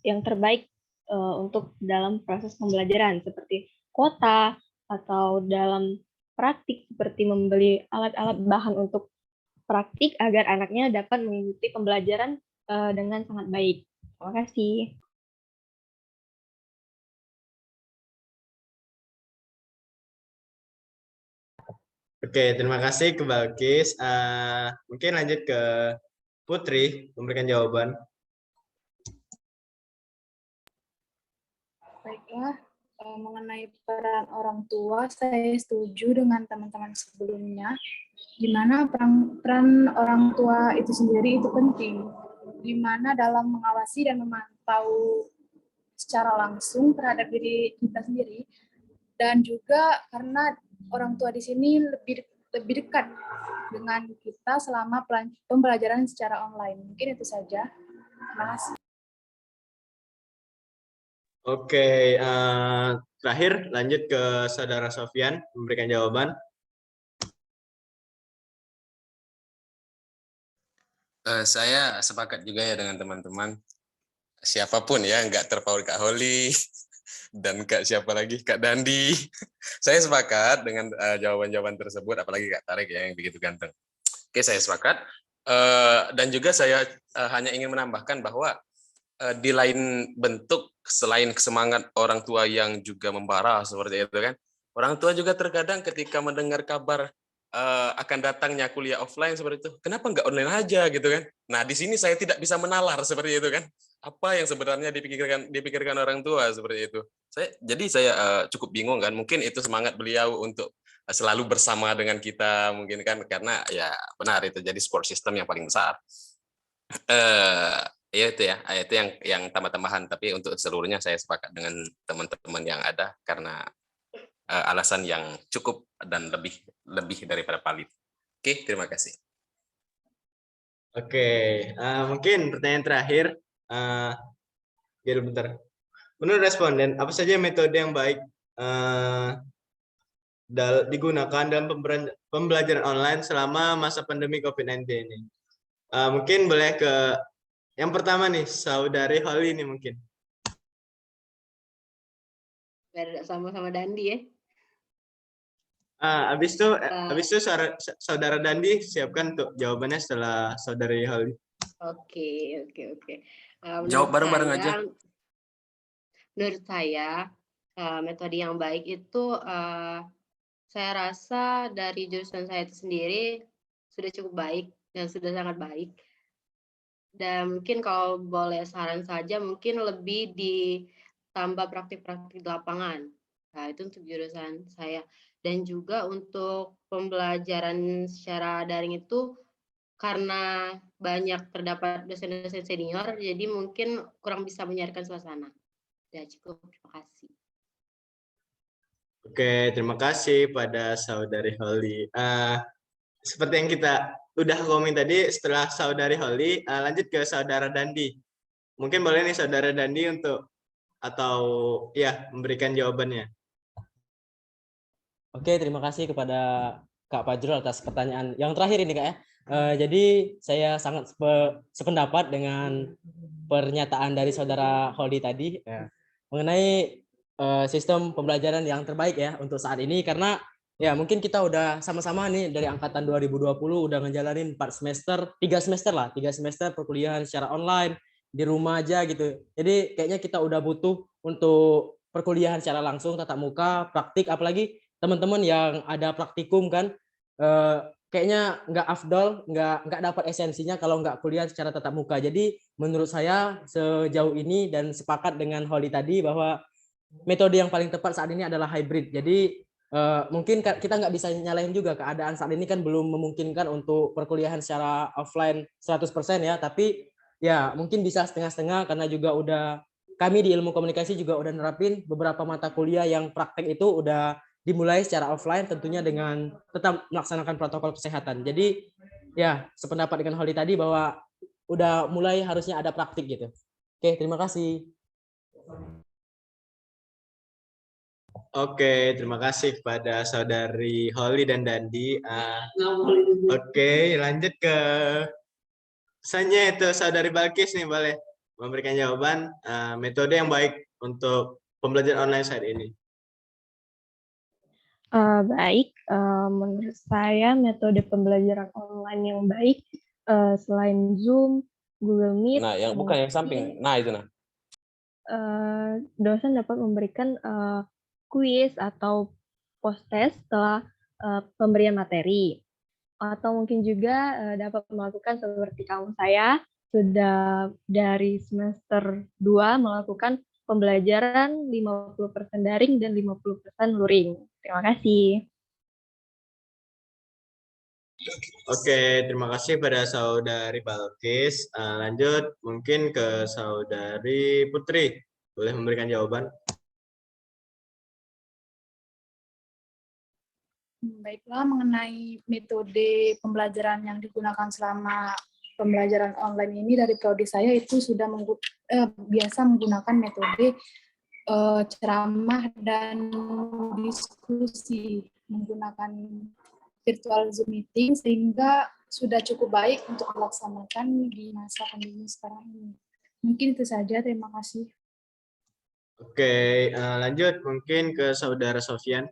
yang terbaik untuk dalam proses pembelajaran, seperti kuota atau dalam praktik seperti membeli alat-alat bahan untuk praktik agar anaknya dapat mengikuti pembelajaran dengan sangat baik. Terima kasih. Oke, terima kasih ke Balkis. Mungkin lanjut ke Putri memberikan jawaban. Baiklah, mengenai peran orang tua, saya setuju dengan teman-teman sebelumnya, di mana peran orang tua itu sendiri itu penting, di mana dalam mengawasi dan memantau secara langsung terhadap diri kita sendiri, dan juga karena orang tua di sini lebih dekat dengan kita selama pembelajaran secara online. Mungkin itu saja. Terima kasih. Oke, terakhir lanjut ke Saudara Sofian memberikan jawaban. Saya sepakat juga ya dengan teman-teman. Siapapun ya, nggak terpaut Kak Holly dan Kak siapa lagi, Kak Dandi. Saya sepakat dengan jawaban-jawaban tersebut, apalagi Kak Tarik ya, yang begitu ganteng. Oke, saya sepakat. Dan juga saya hanya ingin menambahkan bahwa di lain bentuk, selain semangat orang tua yang juga membara seperti itu kan, orang tua juga terkadang ketika mendengar kabar akan datangnya kuliah offline seperti itu, kenapa nggak online aja gitu kan? Nah di sini saya tidak bisa menalar seperti itu kan, apa yang sebenarnya dipikirkan orang tua seperti itu. Jadi saya cukup bingung kan, mungkin itu semangat beliau untuk selalu bersama dengan kita mungkin kan, karena ya benar itu jadi support system yang paling besar. Ya itu yang tambah-tambahan, tapi untuk seluruhnya saya sepakat dengan teman-teman yang ada karena alasan yang cukup dan lebih daripada valid. Oke, terima kasih. Oke, mungkin pertanyaan terakhir, bentar. Menurut responden, apa saja metode yang baik digunakan dalam pembelajaran online selama masa pandemi COVID-19 ini? Mungkin boleh ke yang pertama nih, Saudari Holly nih mungkin. Sama-sama Dandi ya. Habis itu Saudara Dandi siapkan untuk jawabannya setelah Saudari Holly. Oke. Jawab bareng-bareng aja. Menurut saya metode yang baik itu saya rasa dari jurusan saya itu sendiri sudah cukup baik dan sudah sangat baik. Dan mungkin kalau boleh saran saja, mungkin lebih ditambah praktik-praktik di lapangan. Nah, itu untuk jurusan saya. Dan juga untuk pembelajaran secara daring itu, karena banyak terdapat dosen-dosen senior, jadi mungkin kurang bisa menyiarkan suasana. Ya, cukup. Terima kasih. Oke, terima kasih pada Saudari Holly. Seperti yang kita udah komen tadi, setelah Saudari Holly, lanjut ke Saudara Dandi. Mungkin boleh nih Saudara Dandi untuk memberikan jawabannya. Oke, terima kasih kepada Kak Fajrul atas pertanyaan yang terakhir ini Kak ya. Jadi saya sangat sependapat dengan pernyataan dari Saudara Holly tadi mengenai sistem pembelajaran yang terbaik ya untuk saat ini, karena ya mungkin kita udah sama-sama nih dari angkatan 2020 udah ngejalanin 3 semester perkuliahan secara online, di rumah aja gitu. Jadi kayaknya kita udah butuh untuk perkuliahan secara langsung, tatap muka, praktik, apalagi teman-teman yang ada praktikum kan, kayaknya nggak afdol, nggak dapat esensinya kalau nggak kuliah secara tatap muka. Jadi menurut saya sejauh ini dan sepakat dengan Holly tadi bahwa metode yang paling tepat saat ini adalah hybrid. Jadi mungkin kita nggak bisa nyalahin juga keadaan saat ini kan belum memungkinkan untuk perkuliahan secara offline 100% ya, tapi ya mungkin bisa setengah-setengah karena juga udah kami di ilmu komunikasi juga udah nerapin beberapa mata kuliah yang praktek itu udah dimulai secara offline tentunya dengan tetap melaksanakan protokol kesehatan. Jadi ya sependapat dengan Holly tadi bahwa udah mulai harusnya ada praktik gitu. Oke, terima kasih. Oke, terima kasih kepada saudari Holly dan Dandi. Oke, lanjut ke selanjutnya itu saudari Balkis nih, boleh memberikan jawaban metode yang baik untuk pembelajaran online saat ini. Baik, menurut saya metode pembelajaran online yang baik selain Zoom, Google Meet, Nah, yang bukan yang samping. Nah, itu nah. Dosen dapat memberikan kuis atau post-test setelah pemberian materi. Atau mungkin juga dapat melakukan seperti kamu saya, sudah dari semester 2 melakukan pembelajaran 50% daring dan 50% luring. Terima kasih. Oke, terima kasih pada saudari Balkis. Lanjut mungkin ke saudari Putri. Boleh memberikan jawaban? Baiklah, mengenai metode pembelajaran yang digunakan selama pembelajaran online ini dari prodi saya itu sudah biasa menggunakan metode ceramah dan diskusi menggunakan virtual Zoom meeting, sehingga sudah cukup baik untuk dilaksanakan di masa pandemi sekarang ini. Mungkin itu saja, terima kasih. Oke, lanjut mungkin ke saudara Sofian.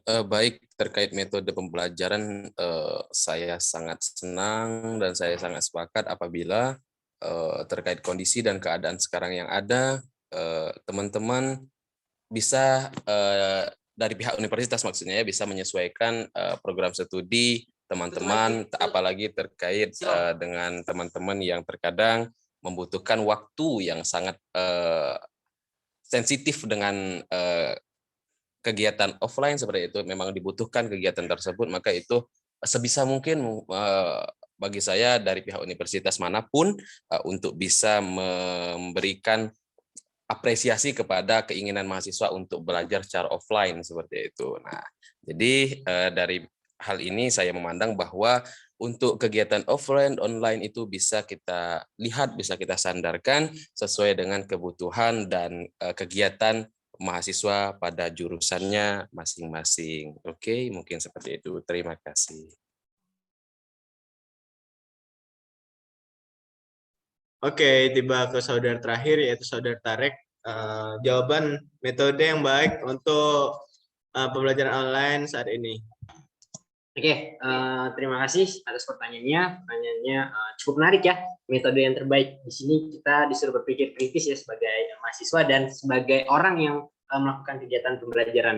Baik, terkait metode pembelajaran, saya sangat senang dan saya sangat sepakat apabila terkait kondisi dan keadaan sekarang yang ada, teman-teman bisa dari pihak universitas maksudnya ya, bisa menyesuaikan program studi teman-teman, apalagi terkait dengan teman-teman yang terkadang membutuhkan waktu yang sangat sensitif dengan kegiatan offline seperti itu, memang dibutuhkan kegiatan tersebut, maka itu sebisa mungkin bagi saya dari pihak universitas manapun untuk bisa memberikan apresiasi kepada keinginan mahasiswa untuk belajar secara offline seperti itu. Nah, jadi dari hal ini saya memandang bahwa untuk kegiatan offline, online itu bisa kita lihat, bisa kita sandarkan sesuai dengan kebutuhan dan kegiatan mahasiswa pada jurusannya masing-masing. Oke, mungkin seperti itu. Terima kasih. Oke, tiba ke saudara terakhir yaitu saudara Tarek. Jawaban metode yang baik untuk pembelajaran online saat ini. Oke, terima kasih atas pertanyaannya. Pertanyaannya cukup menarik ya. Metode yang terbaik di sini kita disuruh berpikir kritis ya sebagai mahasiswa dan sebagai orang yang melakukan kegiatan pembelajaran.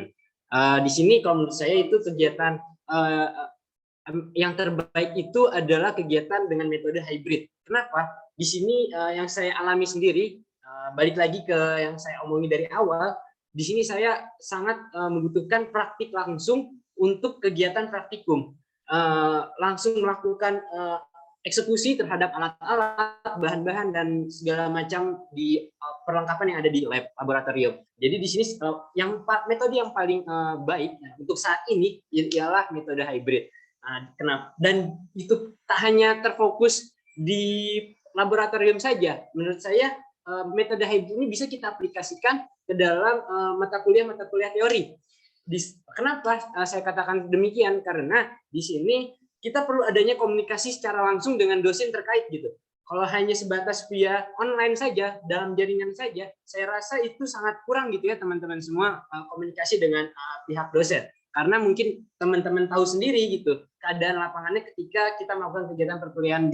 Di sini kalau menurut saya itu kegiatan yang terbaik itu adalah kegiatan dengan metode hybrid. Kenapa? Di sini yang saya alami sendiri, balik lagi ke yang saya omongi dari awal, di sini saya sangat membutuhkan praktik langsung untuk kegiatan praktikum, langsung melakukan eksekusi terhadap alat-alat, bahan-bahan dan segala macam di perlengkapan yang ada di lab laboratorium. Jadi di sini metode yang paling baik untuk saat ini ialah metode hybrid. Kenapa? Dan itu tak hanya terfokus di laboratorium saja. Menurut saya metode hybrid ini bisa kita aplikasikan ke dalam mata kuliah teori. Kenapa saya katakan demikian? Karena di sini kita perlu adanya komunikasi secara langsung dengan dosen terkait gitu. Kalau hanya sebatas via online saja, dalam jaringan saja, saya rasa itu sangat kurang gitu ya teman-teman semua komunikasi dengan pihak dosen. karena mungkin teman-teman tahu sendiri gitu keadaan lapangannya ketika kita melakukan kegiatan perkuliahan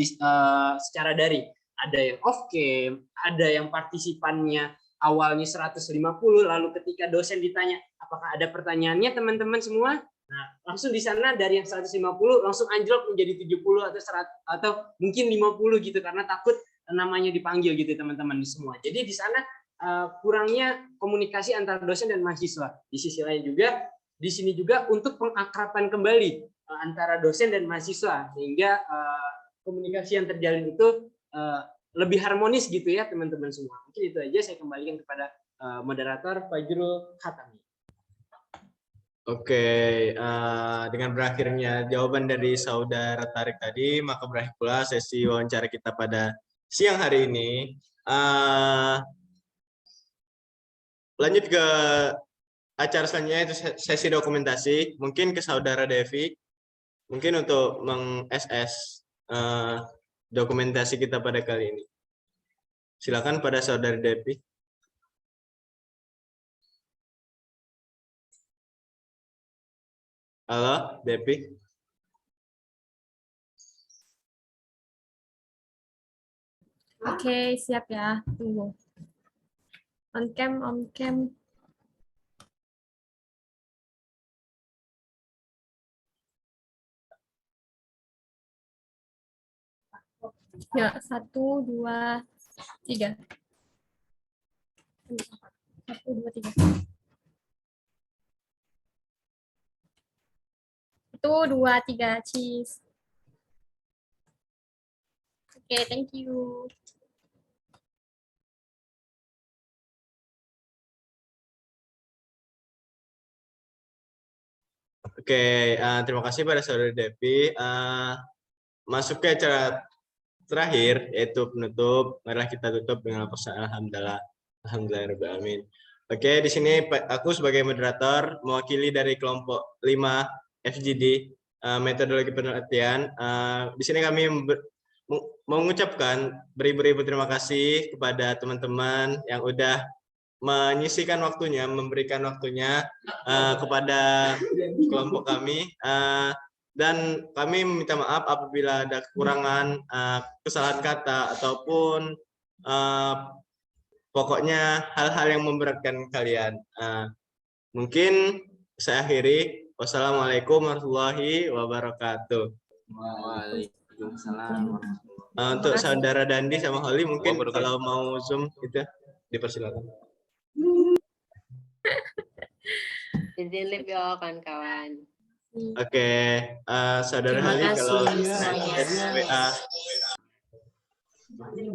secara daring. Ada yang off cam, ada yang partisipannya awalnya 150, lalu ketika dosen ditanya apakah ada pertanyaannya teman-teman semua, nah langsung di sana dari yang 150 langsung anjlok menjadi 70 atau 100 atau mungkin 50 gitu karena takut namanya dipanggil gitu teman-teman semua. Jadi di sana kurangnya komunikasi antara dosen dan mahasiswa. Di sisi lain juga di sini juga untuk pengakraban kembali antara dosen dan mahasiswa sehingga komunikasi yang terjalin itu lebih harmonis gitu ya teman-teman semua. Mungkin itu aja, saya kembalikan kepada moderator Fajrul Khatami. Oke, dengan berakhirnya jawaban dari saudara Tarik tadi, maka berakhir pula sesi wawancara kita pada siang hari ini. Lanjut ke acara selanjutnya, itu sesi dokumentasi. Mungkin ke saudara Devi, mungkin untuk meng-SS dokumentasi kita pada kali ini. Silakan pada saudara Devi. Halo, Devi. Oke, siap ya. Tunggu. On cam. Ya, 1, 2, 3. 1, 2, 3. 1, 2, 3, cheese. Oke, thank you. Oke, terima kasih pada saudara Devi. Masuk ke acara terakhir, yaitu penutup. Marilah kita tutup dengan persamaan alhamdulillah. Alhamdulillahirrahmanirrahim. Oke, di sini aku sebagai moderator mewakili dari kelompok 5 FGD, metodologi penelitian. Di sini kami mengucapkan beribu-ribu terima kasih kepada teman-teman yang udah menyisihkan waktunya, memberikan waktunya kepada kelompok kami, dan kami meminta maaf apabila ada kekurangan, kesalahan kata ataupun pokoknya hal-hal yang memberatkan kalian. Mungkin saya akhiri. Wassalamualaikum warahmatullahi wabarakatuh. Waalaikumsalam. Untuk saudara Dandi sama Holly mungkin kalau mau Zoom itu dipersilakan. Izin live ya kawan-kawan. Oke, saudara Terima Holly kalau kasih semuanya. WA